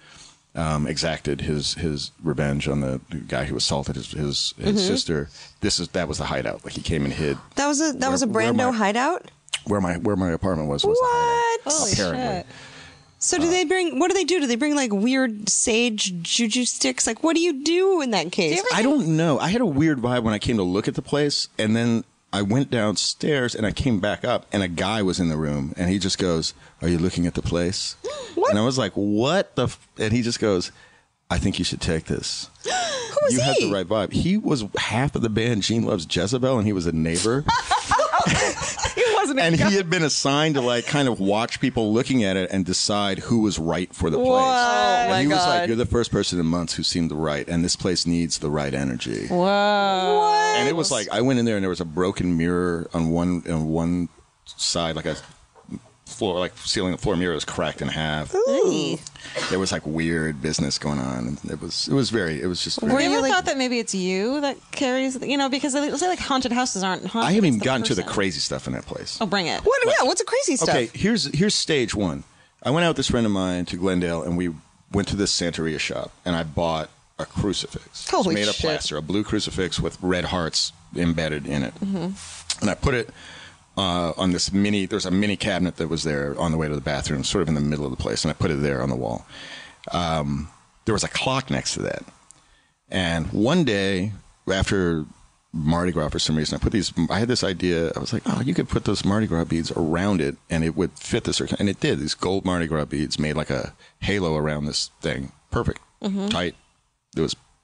exacted his revenge on the guy who assaulted his sister, that was the hideout. Like he came and hid. That was a Brando hideout? Where my apartment was the hideout. Holy apparently. Shit. So what do they do? Do they bring like weird sage juju sticks? Like what do you do in that case? I don't know. I had a weird vibe when I came to look at the place, and then I went downstairs and I came back up and a guy was in the room and he just goes, "Are you looking at the place?" What? And I was like, "What the?" And he just goes, "I think you should take this." Who was you he? had the right vibe. He was half of the band Gene Loves Jezebel, and he was a neighbor. And he had been assigned to like kind of watch people looking at it and decide who was right for the place. Whoa, and he was like, God. "You're the first person in months who seemed right, and this place needs the right energy." Whoa. What? And it was like I went in there and there was a broken mirror on one side, like a floor, like ceiling and floor mirror was cracked in half. Ooh. There was like weird business going on. And it was just very. Were you ever thought that maybe it's you that carries, because they say like haunted houses aren't haunted. I haven't even it's the gotten to the person. crazy stuff in that place. Oh, bring it. What's the crazy stuff? Okay, here's stage one. I went out with this friend of mine to Glendale, and we went to this Santeria shop, and I bought a crucifix. Holy It's made of shit. plaster, a blue crucifix with red hearts embedded in it. Mm-hmm. And I put it on this mini. There's a mini cabinet that was there on the way to the bathroom, sort of in the middle of the place, and I put it there on the wall. There was a clock next to that, and one day after Mardi Gras, for some reason, I had this idea. I was like, oh, you could put those Mardi Gras beads around it, and it would fit this, and it did. These gold Mardi Gras beads made like a halo around this thing, perfect, tight.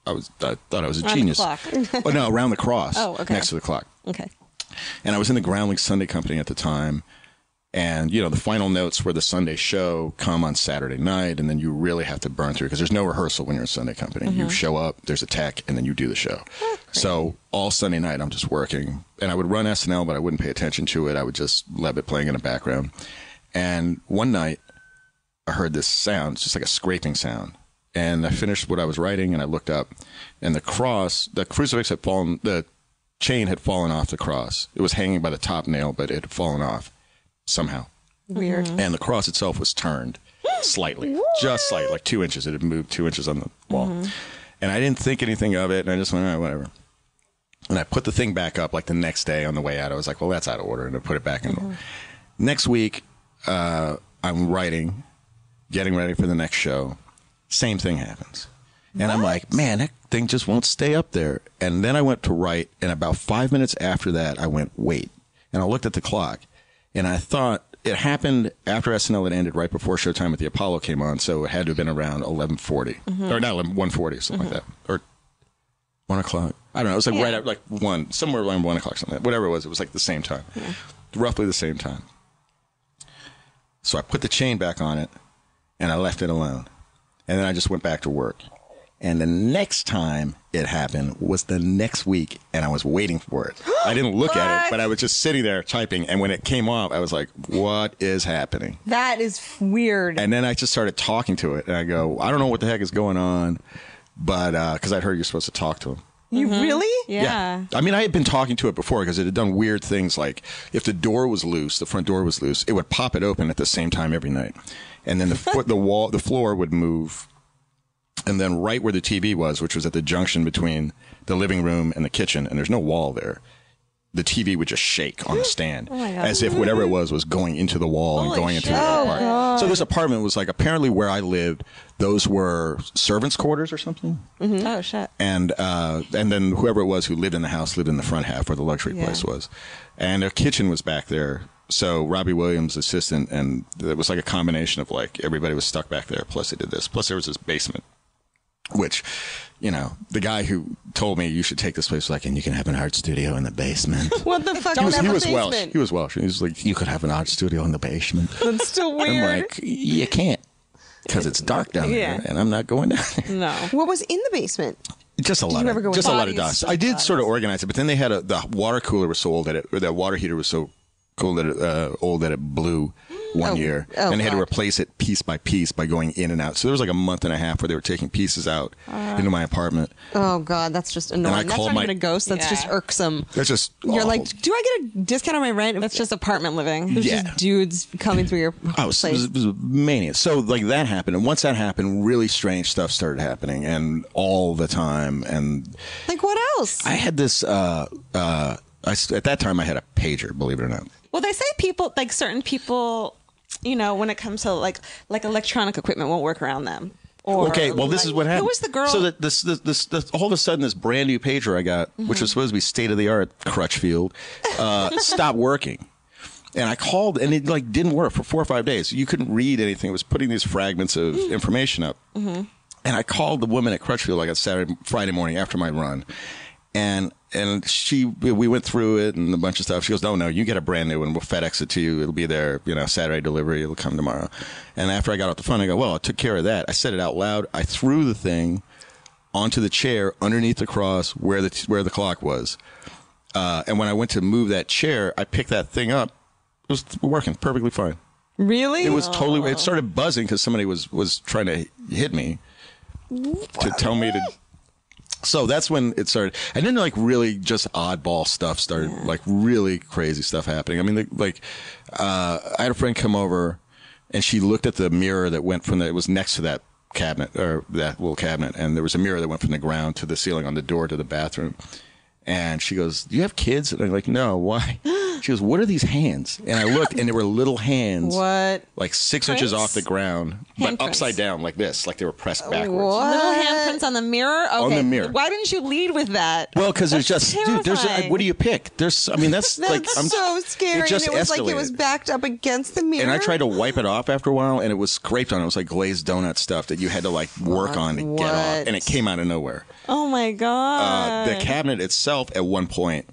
I thought I was a genius. The clock. But no, around the cross. Oh, okay. Next to the clock. Okay. And I was in the Groundlings Sunday Company at the time. And, the final notes for the Sunday show come on Saturday night. And then you really have to burn through because there's no rehearsal when you're in Sunday Company. You show up, there's a tech, and then you do the show. So all Sunday night, I'm just working. And I would run SNL, but I wouldn't pay attention to it. I would just let it playing in the background. And one night, I heard this sound, just like a scraping sound. And I finished what I was writing, and I looked up, and the crucifix had fallen, the chain had fallen off the cross. It was hanging by the top nail, but it had fallen off somehow. Weird. And the cross itself was turned slightly, just slightly, like 2 inches. It had moved 2 inches on the wall. And I didn't think anything of it, and I just went, all right, whatever. And I put the thing back up, like the next day on the way out. I was like, well, that's out of order, and I put it back in order. Next week, I'm writing, getting ready for the next show. Same thing happens. And I'm like, man, that thing just won't stay up there. And then I went to write, and about 5 minutes after that, I went, wait. And I looked at the clock, and I thought it happened after SNL had ended, right before Showtime at the Apollo came on, so it had to have been around 11:40. Or not 1:40, something like that. Or 1 o'clock. I don't know. It was like right at like 1, somewhere around 1 o'clock, something like that. Whatever it was like the same time. Roughly the same time. So I put the chain back on it, and I left it alone. And then I just went back to work. And the next time it happened was the next week, and I was waiting for it. I didn't look at it, but I was just sitting there typing. And when it came off, I was like, what is happening? That is weird. And then I just started talking to it. And I go, I don't know what the heck is going on, but because I'd heard you're supposed to talk to him. You really? Yeah. I mean, I had been talking to it before because it had done weird things like if the door was loose, the front door was loose, it would pop it open at the same time every night. And then the floor would move. And then right where the TV was, which was at the junction between the living room and the kitchen, and there's no wall there, the TV would just shake on the stand as if whatever it was going into the wall and going into the apartment. So this apartment was like apparently where I lived. Those were servants' quarters or something. Oh, shit. And then whoever it was who lived in the house lived in the front half where the luxury place was. And their kitchen was back there. So Robbie Williams' assistant, and it was like a combination of like everybody was stuck back there. Plus they did this. Plus there was this basement. Which, the guy who told me you should take this place was like, and you can have an art studio in the basement. What the fuck? He was Welsh. He was Welsh. He was like, you could have an art studio in the basement. That's still weird. I'm like, you can't, because it's dark down there, and I'm not going down there. No. What was in the basement? Just a lot of dust. I did sort of organize it, but then they had the water cooler was so old that the water heater was so cool that it blew one year, and they had to replace it piece by piece by going in and out. So there was like a month and a half where they were taking pieces out into my apartment. Oh God, that's just annoying. That's not even a ghost. That's just irksome. That's just You're awful. like, do I get a discount on my rent? That's just apartment living. There's just dudes coming through your place. It was mania. So like that happened, and once that happened, really strange stuff started happening, and all the time. And like what else? I had this. At that time, I had a pager. Believe it or not. Well, they say people, like certain people, when it comes to like electronic equipment won't work around them. Or, okay, well, this is what happened. Who was the girl? So that this all of a sudden, this brand new pager I got, which was supposed to be state of the art, Crutchfield, stopped working. And I called, and it like didn't work for 4 or 5 days. You couldn't read anything. It was putting these fragments of information up. And I called the woman at Crutchfield like on Friday morning after my run. And we went through it and a bunch of stuff. She goes, no, you get a brand new one. We'll FedEx it to you. It'll be there, Saturday delivery. It'll come tomorrow. And after I got off the phone, I go, well, I took care of that. I said it out loud. I threw the thing onto the chair underneath the cross where the clock was. And when I went to move that chair, I picked that thing up. It was working perfectly fine. Really? It was totally. It started buzzing because somebody was trying to hit me to tell me to. So that's when it started. And then like really just oddball stuff started, like really crazy stuff happening. I mean, I had a friend come over and she looked at the mirror that went it was next to that cabinet or that little cabinet. And there was a mirror that went from the ground to the ceiling on the door to the bathroom. And she goes, do you have kids? And I'm like, no, why? She goes, what are these hands? And I looked, and there were little hands. What? Like 6 inches off the ground, but upside down like this, like they were pressed backwards. What? Little handprints on the mirror? Okay. On the mirror. Why didn't you lead with that? Well, because there's just, dude, terrifying. what do you pick? That's like, so scary. It just and it was like it escalated. was backed up against the mirror. And I tried to wipe it off after a while, and it was scraped on. It was like glazed donut stuff that you had to like work on to get off, and it came out of nowhere. Oh my God. The cabinet itself, at one point,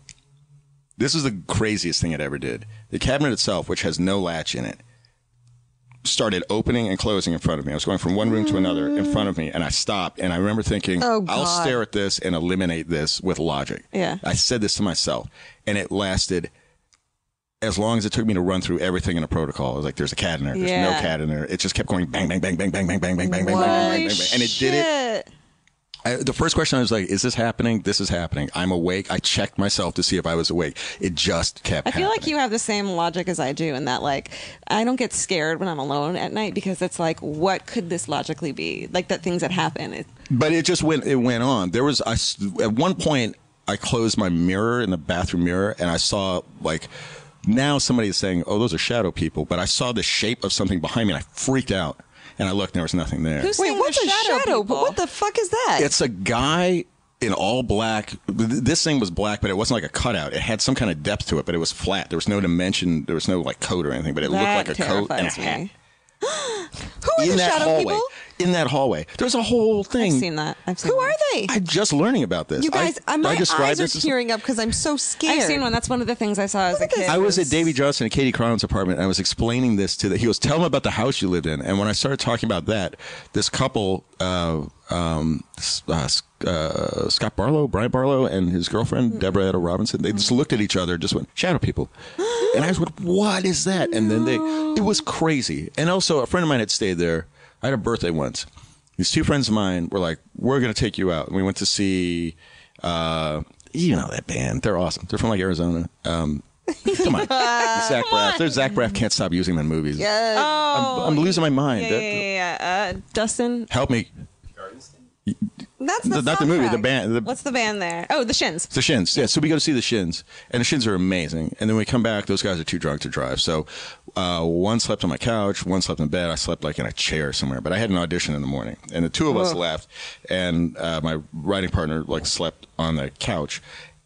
this is the craziest thing it ever did. The cabinet itself, which has no latch in it, started opening and closing in front of me. I was going from one room to another in front of me, and I stopped. And I remember thinking, I'll stare at this and eliminate this with logic. Yeah. I said this to myself, and it lasted as long as it took me to run through everything in a protocol. I was like, there's a cat in there. There's no cat in there. It just kept going bang, bang, bang, bang, bang, bang, bang, bang, bang, bang, bang, bang, bang. And it did it. The first question I was like, is this happening? This is happening. I'm awake. I checked myself to see if I was awake. It just kept happening. I feel like you have the same logic as I do in that, like, I don't get scared when I'm alone at night because it's like, what could this logically be? Like, that things that happen. But it just went on. There was, at one point, I closed my mirror in the bathroom mirror, and I saw, like, now somebody is saying, oh, those are shadow people. But I saw the shape of something behind me, and I freaked out. And I looked, and there was nothing there. Who's Wait, saying what's a shadow? people? What the fuck is that? It's a guy in all black. This thing was black, but it wasn't like a cutout. It had some kind of depth to it, but it was flat. There was no dimension. There was no like coat or anything, but it looked like a coat and a hat. Who are the shadow hallway. people? In that hallway. There's a whole thing. I've seen that. Who are they? I'm just learning about this. You guys, my eyes are this as- tearing up because I'm so scared. I've seen one. That's one of the things I saw as a kid. I was at Davy Johnson and Katie Cronin's apartment, and I was explaining this to he goes, tell him about the house you lived in. And when I started talking about that, this couple, Scott Barlow, Brian Barlow, and his girlfriend, Deborah Etta Robinson, they just looked at each other, just went, shadow people. And I was like, what is that? And then it was crazy. And also, a friend of mine had stayed there. I had a birthday once. These two friends of mine were like, we're going to take you out. And we went to see, you know that band. They're awesome. They're from like Arizona. Come on. Zach Braff. There's Zach Braff. Can't stop using them in movies. Yes. I'm losing my mind. Yeah. Dustin. Help me. That's the not the movie, the soundtrack. band. What's the band there? Oh, the Shins. The Shins. Yeah, so we go to see the Shins, and the Shins are amazing. And then we come back, those guys are too drunk to drive. So one slept on my couch, one slept in bed. I slept like in a chair somewhere. But I had an audition in the morning, and the two of us left, and my writing partner like slept on the couch.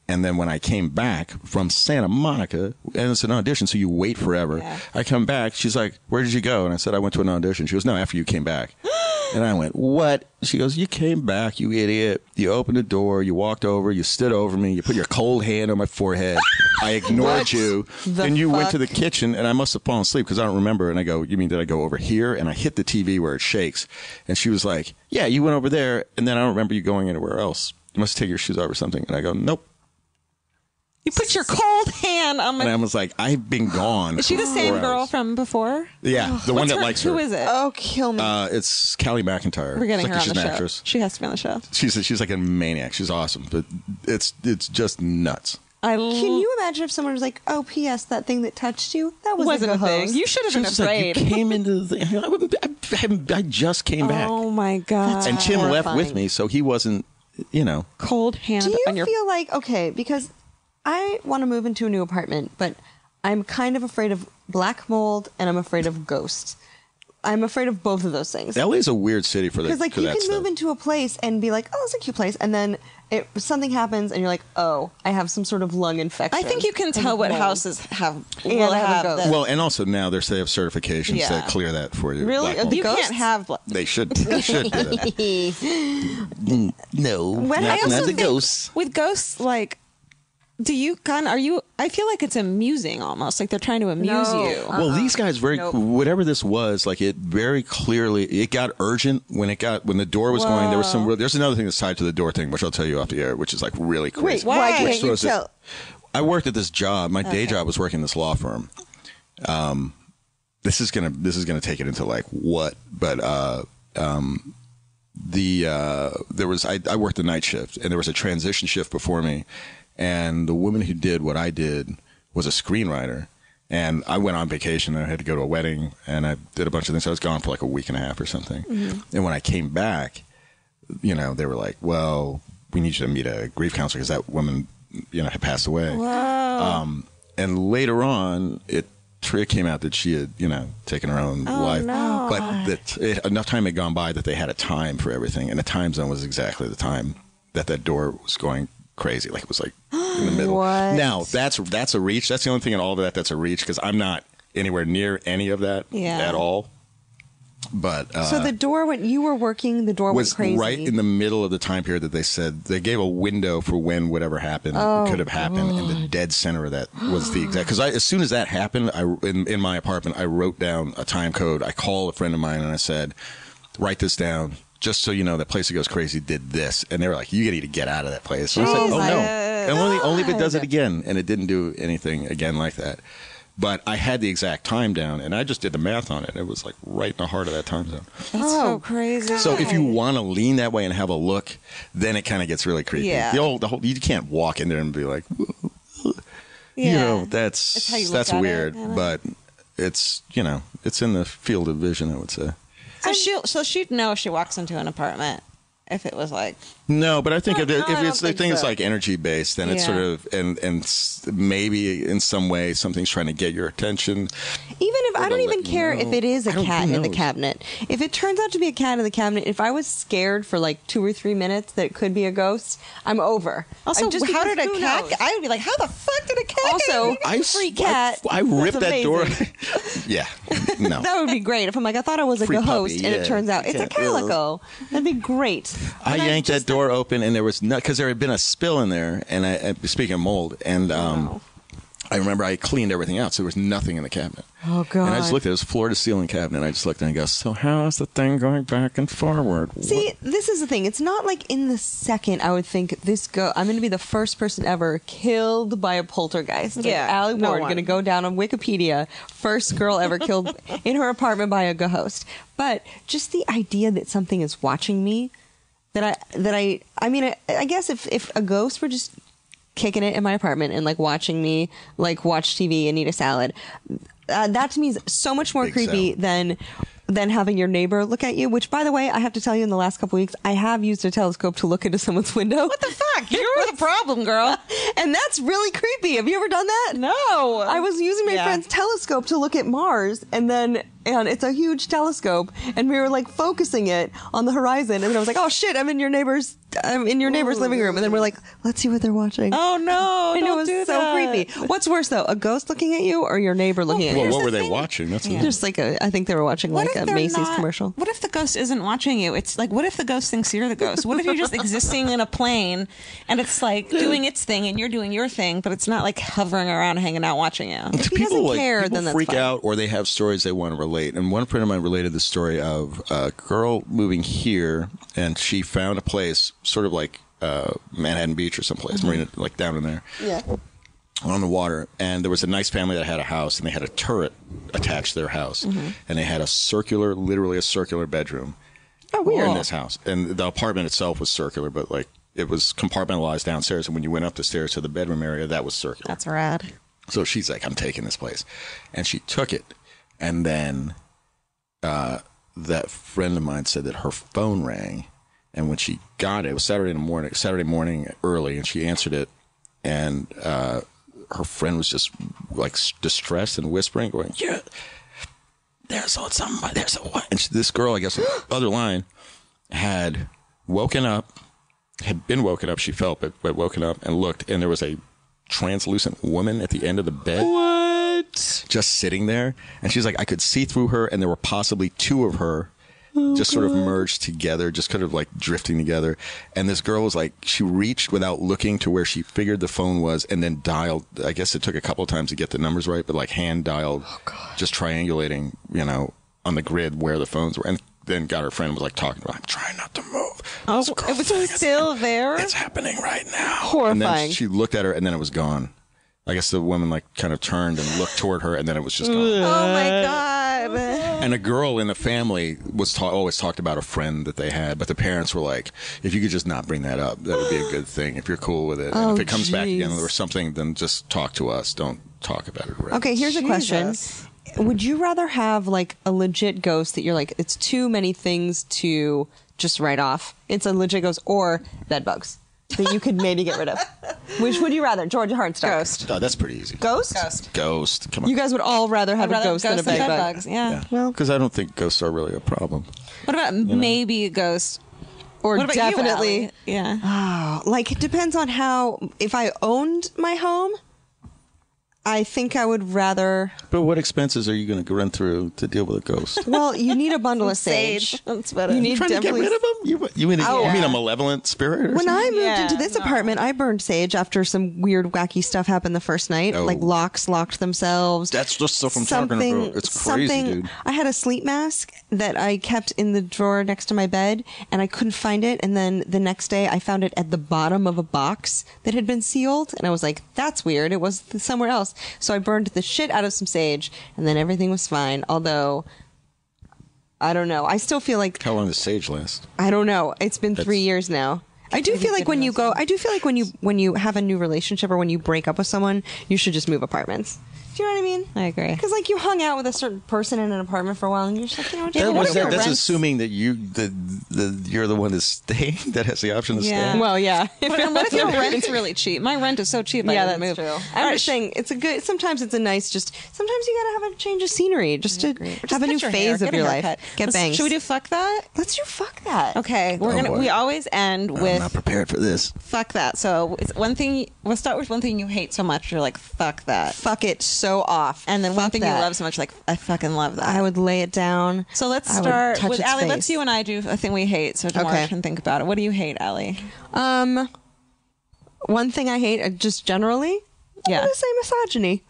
And then when I came back from Santa Monica, and it's an audition, so you wait forever. Yeah. I come back, she's like, where did you go? And I said, I went to an audition. She goes, no, after you came back. And I went, what? She goes, you came back, you idiot. You opened the door, you walked over, you stood over me, you put your cold hand on my forehead. I ignored you. Then you went to the kitchen, and I must have fallen asleep because I don't remember. And I go, you mean did I go over here? And I hit the TV where it shakes. And she was like, yeah, you went over there, and then I don't remember you going anywhere else. You must take your shoes off or something. And I go, nope. You put your cold hand on my... And I was like, I've been gone. Is she the same girl from before? Yeah, the one that likes her. Who is it? Oh, kill me. It's Callie McIntyre. We're getting her on she's the an show. actress. She has to be on the show. She's like a maniac. She's awesome, but it's just nuts. Can you imagine if someone was like, "Oh, P.S. that thing that touched you, that wasn't a thing. host." You should have been afraid. Like, you came into the thing. I just came back. Oh my god! And Tim left with me, so he wasn't, cold hand. Do you on your... feel like because I want to move into a new apartment, but I'm kind of afraid of black mold and I'm afraid of ghosts. I'm afraid of both of those things. LA is a weird city for that. Because like you can move into a place and be like, "Oh, it's a cute place," and then something happens and you're like, "Oh, I have some sort of lung infection." I think you can tell what houses have. And will have a have ghost. Well, and also now they have certifications Yeah. that clear that for you. Really? Black mold. You can't have. They should. They should do that. No, When I not, also not the think- ghosts. With ghosts, like, I feel like it's amusing almost. Like they're trying to amuse No. you. Well, these guys Nope. whatever this was, like it very clearly, it got urgent when the door was going. There was there's another thing that's tied to the door thing, which I'll tell you off the air, which is like really crazy. Wait, why Which can't you tell? I worked at this job. My day job was working in this law firm. This is gonna take it into like what, but I worked the night shift, and there was a transition shift before me. And the woman who did what I did was a screenwriter. And I went on vacation, and I had to go to a wedding, and I did a bunch of things. I was gone for like a week and a half or something. Mm-hmm. And when I came back, they were like, well, we need you to meet a grief counselor because that woman, had passed away. Wow. And later on, it came out that she had, taken her own life. No. But that enough time had gone by that they had a time for everything, and the time zone was exactly the time that door was going crazy. Like it was like in the middle. What? Now that's a reach. That's the only thing in all of that that's a reach because I'm not anywhere near any of that at all. But so the door when you were working, the door was went crazy. right in the middle of the time period that they said they gave a window for when whatever happened could have happened, and the dead center of that was the exact. Because as soon as that happened, in my apartment, I wrote down a time code. I called a friend of mine and I said, "Write this down, just so you know that place that goes crazy did this." And they were like, "You need to get out of that place." And I said, "Oh no!" And only if it does it again, and it didn't do anything again like that. But I had the exact time down, and I just did the math on it. It was like right in the heart of that time zone. That's so crazy. So if you want to lean that way and have a look, then it kind of gets really creepy. Yeah. The whole you can't walk in there and be like, that's weird. But it's it's in the field of vision, I would say. So she'd know if she walks into an apartment if it was like. No, but I think if I it's the think thing is so. like energy based, then it's sort of and maybe in some way something's trying to get your attention. Even if I don't even care if it is a cat in the knows? cabinet. If it turns out to be a cat in the cabinet, if I was scared for like 2 or 3 minutes that it could be a ghost, I'm over. Also, how did a cat? knows? I would be like, how the fuck did a cat? Also, free cat. I ripped That's that door. amazing. Yeah, no. That would be great. If I'm like, I thought I was a Free ghost, puppy, and yeah. it turns out it's a Cat. calico. That'd be great. I yanked that door open, and there was because there had been a spill in there, and I speaking of mold, and I remember I cleaned everything out, so there was nothing in the cabinet. Oh God! And I just looked at it; it was floor to ceiling cabinet. And I just looked at it and go, "So how is the thing going back and forward?" See, this is the thing. It's not like in the second I would think I'm going to be the first person ever killed by a poltergeist. Like, Yeah, Alie no Ward one. going to go down on Wikipedia, first girl ever killed in her apartment by a ghost. But just the idea that something is watching me, I guess if a ghost were just kicking it in my apartment and like watching me like watch TV and eat a salad, that to me is so much more Big creepy salad. than having your neighbor look at you, which by the way, I have to tell you in the last couple of weeks, I have used a telescope to look into someone's window. What the fuck? You're the problem, girl. And that's really creepy. Have you ever done that? No. I was using my friend's telescope to look at Mars, and it's a huge telescope, and we were like focusing it on the horizon, and then I was like, oh shit, I'm in your neighbor's living room, and then we're like, let's see what they're watching. Oh no! And Don't it was do so that. creepy. What's worse though, a ghost looking at you or your neighbor looking at you? Well, what were the they thing. watching? That's Just like I think they were watching like a they're Macy's not- commercial. What if the ghost isn't watching you? It's like, what if the ghost thinks you're the ghost? What if you're just existing in a plane and it's like doing its thing and you're doing your thing, but it's not like hovering around, hanging out, watching you? If he doesn't care, then that's freak fine. out, or they have stories they want to relate. And one friend of mine related the story of a girl moving here, and she found a place, sort of like Manhattan Beach or someplace, Marina, like down in there. Yeah. On the water, and there was a nice family that had a house, and they had a turret attached to their house, and they had literally a circular bedroom. Oh, weird. In this house, and the apartment itself was circular, but like it was compartmentalized downstairs, and when you went up the stairs to the bedroom area, that was circular. That's rad. So she's like, I'm taking this place. And she took it. And then that friend of mine said that her phone rang. And when she got it was Saturday morning early, and she answered it. And her friend was just like distressed and whispering, going, yeah, there's somebody, there's a what? And this girl, I guess, on the other line, had been woken up, she felt, but woken up and looked, and there was a translucent woman at the end of the bed. What? Just sitting there. And she's like, I could see through her, and there were possibly two of her sort of merged together, just kind of like drifting together. And this girl was like, she reached without looking to where she figured the phone was, and then dialed. I guess it took a couple of times to get the numbers right, but like hand dialed, just triangulating, on the grid where the phones were. And then got her friend and was like talking about, I'm trying not to move. Oh, it was still there? It's happening right now. Horrifying. And then she looked at her, and then it was gone. I guess the woman like kind of turned and looked toward her, and then it was just gone. Oh my god! And a girl in the family was always talked about a friend that they had, but the parents were like, if you could just not bring that up, that would be a good thing if you're cool with it. And if it comes back again or something, then just talk to us. Don't talk about it. Right? Okay, here's a question. Would you rather have like a legit ghost that you're like, it's too many things to just write off? It's a legit ghost, or bed bugs? that you could maybe get rid of? Which would you rather, Georgia Hardstock? Ghost. Oh, that's pretty easy. Ghost? Ghost. Come on. You guys would all rather have a ghost than a bed bug. bugs. Yeah. Well, because I don't think ghosts are really a problem. What about maybe a ghost? or What about definitely. you, Alie? Yeah. Like, it depends on how. If I owned my home, I think I would rather. But what expenses are you going to run through to deal with a ghost? Well, you need a bundle of sage. That's better. You need Trying to get definitely. rid of them? You mean a malevolent spirit? Or When I something? moved into this apartment, I burned sage after some weird, wacky stuff happened the first night. Oh. Like locks locked themselves. That's just stuff I'm talking about. It's crazy, dude. I had a sleep mask that I kept in the drawer next to my bed, and I couldn't find it. And then the next day, I found it at the bottom of a box that had been sealed, and I was like, "That's weird. It was somewhere else." So I burned the shit out of some sage, and then everything was fine. Although, I don't know. I still feel like How long does sage last? I don't know. It's been 3 years now. I do feel like when you go, I do feel like when you have a new relationship or when you break up with someone, you should just move apartments. Do you know what I mean? I agree. Because like you hung out with a certain person in an apartment for a while, and you're just like, you know, just That's assuming that you're the one that's staying, that has the option to Yeah. stay. well, yeah. What if your rent's really cheap? My rent is so cheap. I Yeah, didn't that's move. true. All I'm right, just saying, it's a good. Sometimes it's a nice. Sometimes you gotta have a change of scenery, just to have a new cut your phase hair, of get a your life. haircut. Get bangs. Should we do fuck that? Let's do fuck that. Okay, we're gonna. boy. We always end I'm with not prepared for this. fuck that. So it's one thing. We'll start with one thing you hate so much. You're like fuck that, Fuck it so off. and then one Fuck thing that. you love so much, like I fucking love that. I would lay it down. So let's I would start touch with its Alie. face. Let's you and I do a thing we hate, so tomorrow Okay. can think about it. What do you hate, Alie? One thing I hate, just generally, Yeah. I'm gonna say misogyny.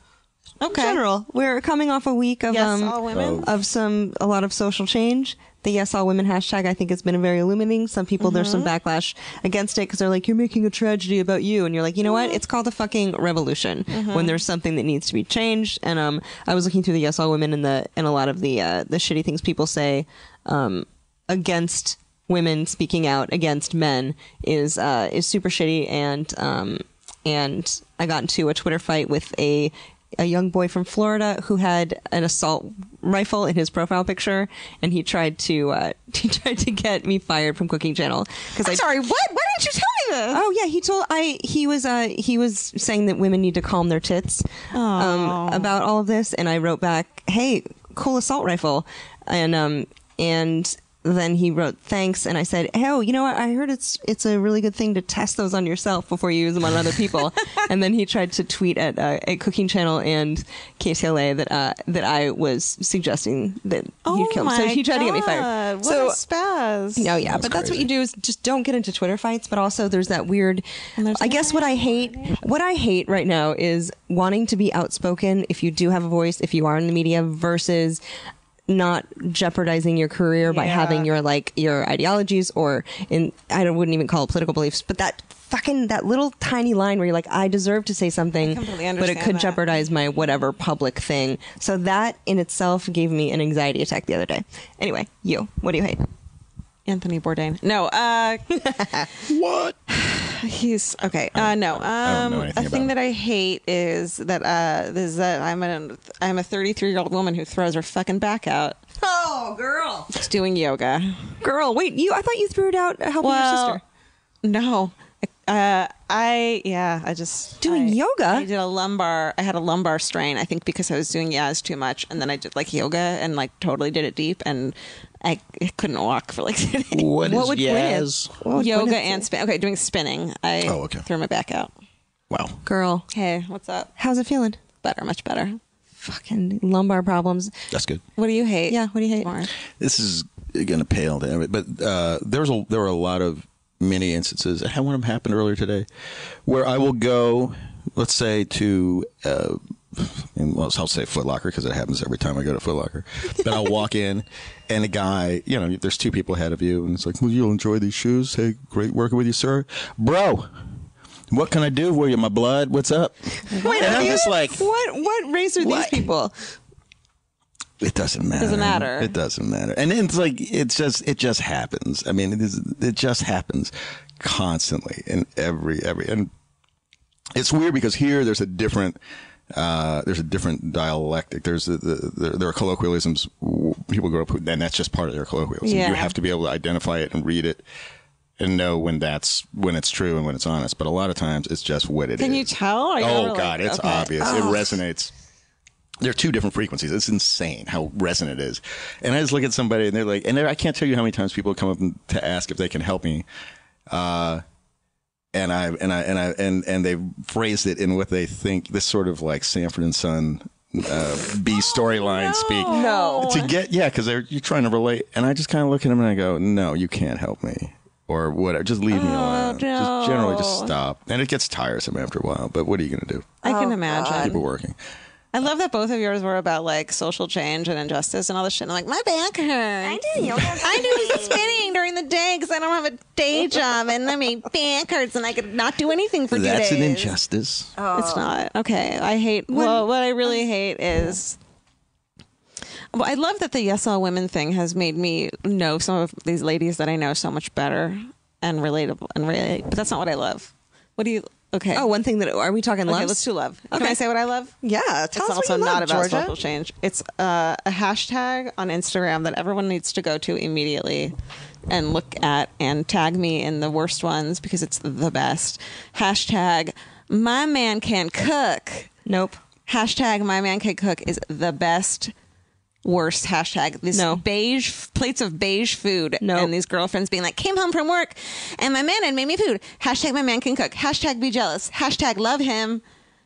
Okay. General, we're coming off a week of Yes, all women. of a lot of social change. The Yes All Women hashtag, I think, has been very illuminating. Some people, there's some backlash against it because they're like, you're making a tragedy about you. And you're like, you know what? It's called a fucking revolution when there's something that needs to be changed. And I was looking through the Yes All Women and a lot of the shitty things people say against women speaking out against men is super shitty. And I got into a Twitter fight with a young boy from Florida who had an assault rifle in his profile picture, and he tried to get me fired from Cooking Channel because I'm sorry. What? Why didn't you tell me this? Oh yeah, he was saying that women need to calm their tits about all of this, and I wrote back, "Hey, cool assault rifle," and then he wrote thanks, and I said, "Oh, you know what? I heard it's a really good thing to test those on yourself before you use them on other people." And then he tried to tweet at Cooking Channel and KTLA that I was suggesting that he'd kill him. So he tried to get me fired. What So a spaz. no, yeah, but that's what you do is just don't get into Twitter fights. But also, there's that weird. I guess what I hate right now is wanting to be outspoken if you do have a voice, if you are in the media, versus not jeopardizing your career by having your ideologies or I wouldn't even call it political beliefs, but that little tiny line where you're like, I deserve to say something, but it could jeopardize my whatever public thing. So that in itself gave me an anxiety attack the other day. Anyway, what do you hate? Anthony Bourdain. No. What? He's okay. No. I don't know anything A thing about that I hate is that I'm a 33-year-old woman who throws her fucking back out. Oh, girl. It's doing yoga. Girl, wait, I thought you threw it out helping your sister. No. I just Doing yoga? I did a lumbar. I had a lumbar strain. I think because I was doing yaz too much, and then I did like yoga and like totally did it deep, and I couldn't walk for like 2 days. What would Yaz? Yoga and spin. Okay, doing spinning. I threw my back out. Wow. Girl, Hey, what's up? how's it feeling? Better, much better. Fucking lumbar problems. That's good. What do you hate? Yeah, what do you hate? More? This is going to pale down, but there were a lot of many instances. I had one of them happen earlier today, where I will go, let's say to, I'll say Foot Locker because it happens every time I go to Foot Locker. But I'll walk in, and a guy, there's two people ahead of you, and it's like, well, you'll enjoy these shoes. Hey, great working with you, sir, bro. What can I do for you? My blood? What's up? Wait, and I'm just like, what race are these people? It doesn't matter. Doesn't matter. It doesn't matter. And it's like, it just happens. I mean, it just happens constantly in every, and it's weird because here there's a different dialectic. There are colloquialisms people grow up with, and that's just part of their colloquialism. Yeah. You have to be able to identify it and read it and know when it's true and when it's honest. But a lot of times it's just what it is. Can you tell? Oh God, it's obvious. It resonates. There are two different frequencies. It's insane how resonant it is. And I just look at somebody and they're like, I can't tell you how many times people come up to ask if they can help me. And they phrased it in what they think, this sort of like Sanford and Son B storyline speak. No. To get, because you're trying to relate. And I just kind of look at them and I go, no, you can't help me. Or whatever. Just leave me alone. No. Just generally just stop. And it gets tiresome after a while. But what are you going to do? I can imagine. People working. I love that both of yours were about like social change and injustice and all this shit. And I'm like, my back hurts. I do spinning during the day because I don't have a day job, and I mean back hurts, and I could not do anything for 2 days. That's an injustice. Oh. It's not. Okay, I hate. Well, what I really hate is. Well, I love that the Yes All Women thing has made me know some of these ladies that I know so much better and relatable and relate. But that's not what I love. What do you? Okay. Oh, one thing that are we talking love? Okay, let's do love. Okay. Can I say what I love? Yeah, tell It's us what also you love, not about Georgia. social change. It's a hashtag on Instagram that everyone needs to go to immediately and look at and tag me in the worst ones because it's the best. Hashtag my man can cook. Nope. Hashtag my man can cook is the best. Worst hashtag. This beige plates of beige food. Nope. And these girlfriends being like, came home from work and my man had made me food. Hashtag my man can cook. Hashtag be jealous. Hashtag love him.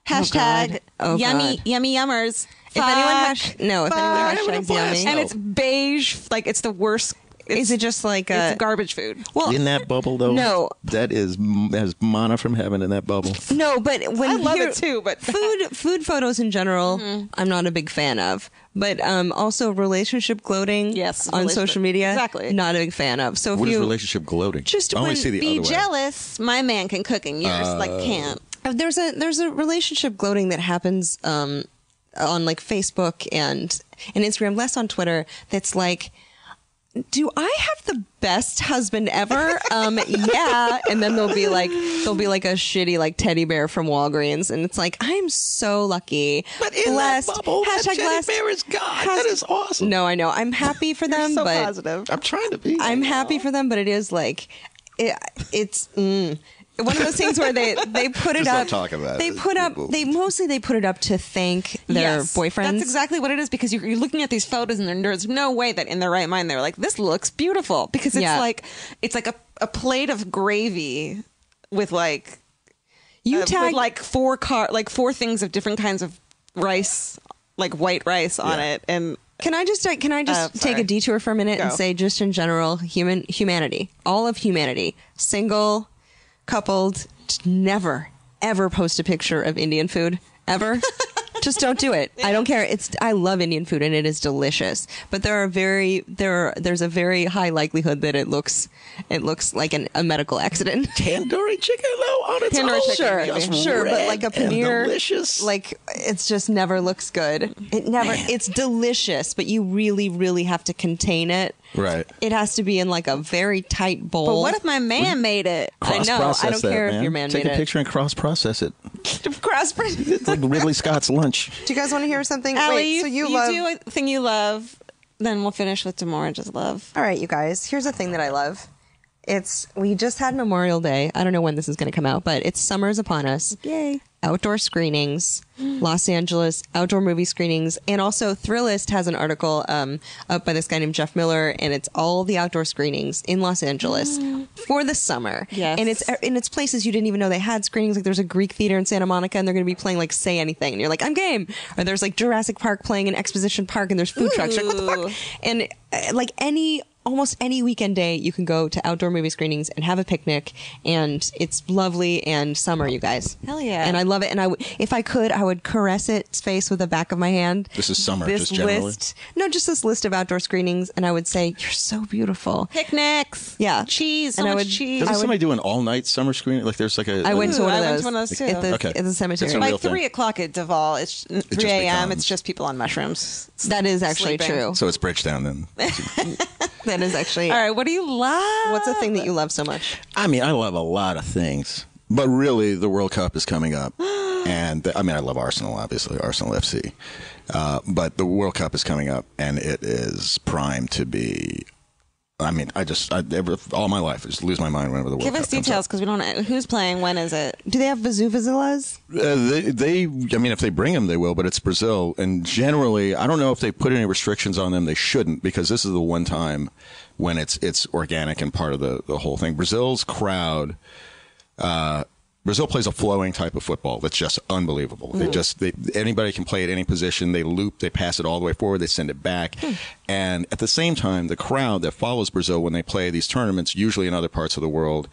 Hashtag yummy yummers. If anyone hashtags yummy. And it's beige. Like it's the worst. Is it just like it's garbage food? Well, in that bubble though, no, that is manna from heaven in that bubble. No, but when I love it too. But food photos in general, I'm not a big fan of. But also relationship gloating, on social media, exactly, not a big fan of. So what is relationship gloating? Just I only see the be other way. Jealous. My man can cook and yours can't. There's a relationship gloating that happens on like Facebook and Instagram, less on Twitter. That's like, do I have the best husband ever? Yeah. And then there'll be like a shitty like teddy bear from Walgreens, and it's like, I'm so lucky. But in blessed. that bubble, that teddy bear is God. That is awesome. No, I know. I'm happy for them, so but positive. I'm trying to be. I'm happy for them, but it is like it's one of those things where they put it Just up. don't talk about they it. put up. They mostly put it up to thank their boyfriends. That's exactly what it is, because you're looking at these photos and there's no way that in their right mind they're like, this looks beautiful, because it's like a plate of gravy with like with like four things of different kinds of rice, like white rice on it. And Can I just take a detour for a minute and say, just in general, humanity, all of humanity, single, coupled, never ever post a picture of Indian food ever. Just don't do it. I don't care. I love Indian food and it is delicious. But there's a very high likelihood that it looks like a medical accident. Tandoori chicken though on its Tandoori own. chicken, Sure, but like a paneer, delicious. like it's just never looks good. It's delicious, but you really, really have to contain it. Right. It has to be in like a very tight bowl. but what if my man made it? I know. I don't care if your man Take made a it. picture and cross-process it. Crossbreed. Like Ridley Scott's lunch. Do you guys want to hear something? Alie, Wait, so you you love... do a thing you love, then we'll finish with Demora just love. All right, you guys. Here's a thing that I love. We just had Memorial Day. I don't know when this is going to come out, but it's summer's upon us. Yay. Outdoor screenings, Los Angeles outdoor movie screenings, and also Thrillist has an article up by this guy named Jeff Miller, and it's all the outdoor screenings in Los Angeles for the summer. Yes. And it's places you didn't even know they had screenings. Like there's a Greek theater in Santa Monica, and they're going to be playing like Say Anything, and you're like, I'm game. Or there's like Jurassic Park playing in Exposition Park, and there's food trucks. You're like, what the fuck? And like almost any weekend day, you can go to outdoor movie screenings and have a picnic, and it's lovely and summer, you guys. Hell yeah. And I love it. And if I could, I would caress its face with the back of my hand. This is summer, This just generally? list, no, just this list of outdoor screenings, and I would say, you're so beautiful. Picnics. Yeah. Cheese. So And I much would- cheese. Doesn't somebody do an all-night summer screening? Like there's like a... I went to one of I those. went to one of those, too. At the cemetery. It's a Like real thing. 3 o'clock at Duval. It's 3 just a.m. becomes- It's just people on mushrooms. That is actually Sleeping. true. So it's Bridgetown then. That is actually. All right. What do you love? What's the thing that you love so much? I mean, I love a lot of things, but really the World Cup is coming up. And I love Arsenal, obviously, Arsenal FC. But the World Cup is coming up, and it is primed to be I mean, all my life, I just lose my mind whenever the World Give Cup us comes details up. because we don't know who's playing. When is it? Do they have Vuvuzelas? I mean, if they bring them, they will, but it's Brazil. And generally, I don't know if they put any restrictions on them. They shouldn't, because this is the one time when it's organic and part of the whole thing. Brazil's crowd, Brazil plays a flowing type of football that's just unbelievable. Anybody can play at any position. They loop, they pass it all the way forward, they send it back. And at the same time, the crowd that follows Brazil when they play these tournaments, usually in other parts of the world,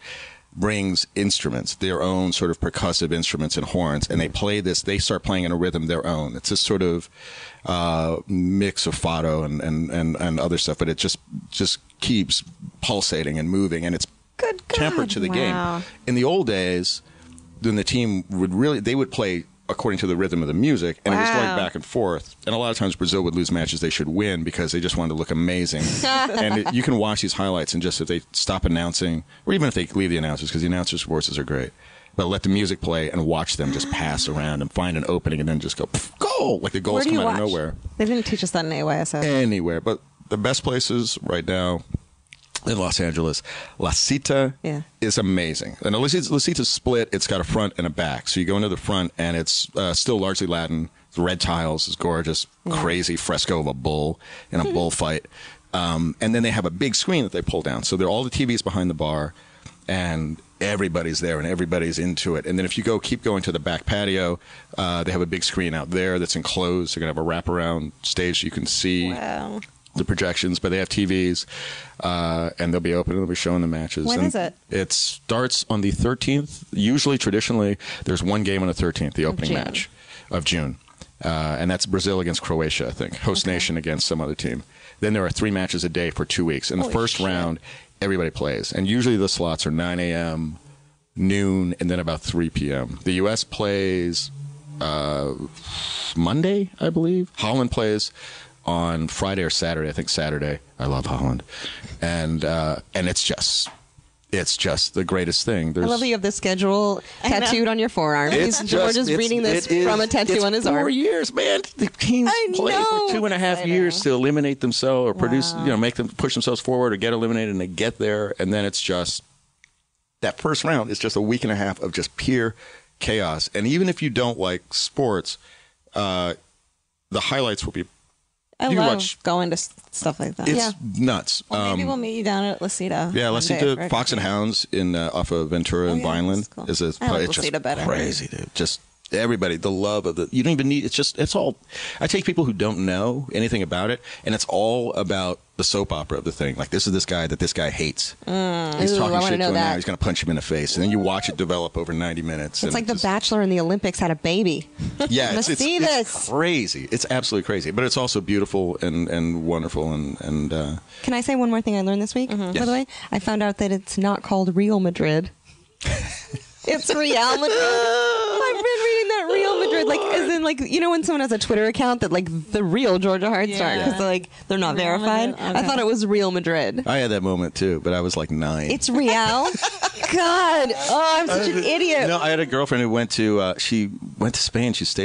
brings instruments, their own sort of percussive instruments and horns, and they start playing in a rhythm their own. It's this sort of mix of fado and other stuff, but it just keeps pulsating and moving, and it's tempered to the game. In the old days, then the team would play according to the rhythm of the music, and it was going back and forth. And a lot of times Brazil would lose matches they should win because they just wanted to look amazing. And you can watch these highlights, and just if they stop announcing, or even if they leave the announcers, because the announcers' voices are great, but let the music play and watch them just pass around and find an opening and then just go, goal! Like the goals come out of nowhere. They didn't teach us that in AYSF. Anywhere. But the best places right now in Los Angeles, La Cita is amazing. And La Cita's split. It's got a front and a back. So you go into the front, and it's still largely Latin. The red tiles is gorgeous, crazy fresco of a bull in a bullfight. And then they have a big screen that they pull down. So all the TVs behind the bar, and everybody's there, and everybody's into it. And then if you keep going to the back patio, they have a big screen out there that's enclosed. They're going to have a wraparound stage so you can see the projections, but they have TVs, and they'll be open and they'll be showing the matches. When is it? It starts on the 13th. Usually, traditionally, there's one game on the 13th, the opening match of June. And that's Brazil against Croatia, I think. Host nation against some other team. Then there are 3 matches a day for 2 weeks. In the first round, everybody plays. And usually the slots are 9 a.m., noon, and then about 3 p.m. The U.S. plays Monday, I believe. Holland plays on Friday or Saturday. I think Saturday. I love Holland. And it's just the greatest thing. I love that you have the schedule tattooed on your forearm. George is reading this from a tattoo on his arm. 4 years, man. The teams play for 2.5 years to eliminate themselves or produce, make them push themselves forward or get eliminated, and they get there. And then it's just that first round is just a week and a half of just pure chaos. And even if you don't like sports, the highlights will be. I love going to stuff like that. It's nuts. Well, maybe we'll meet you down at La Cita. Yeah, La Cita, Fox and Hounds off of Ventura and Vineland cool. is I like it's La Cita just better. crazy, dude. Just everybody, the love of you don't even need. It's all. I take people who don't know anything about it, and it's all about the soap opera of the thing. Like, this guy that this guy hates. He's talking shit to him now. He's going to punch him in the face, and then you watch it develop over 90 minutes. It's like The Bachelor in the Olympics had a baby. Yeah, it's crazy. It's absolutely crazy, but it's also beautiful and wonderful. And Can I say one more thing I learned this week? By the way, I found out that it's not called Real Madrid. It's Real Madrid. I've been reading that Real Madrid, like, as in, like, when someone has a Twitter account that, like, the real Georgia Hardstar, because they're not Real verified. Madrid? Okay. I thought it was Real Madrid. I had that moment too, but I was like 9. It's Real. God, I'm such an idiot. No, I had a girlfriend who went to Spain. She stayed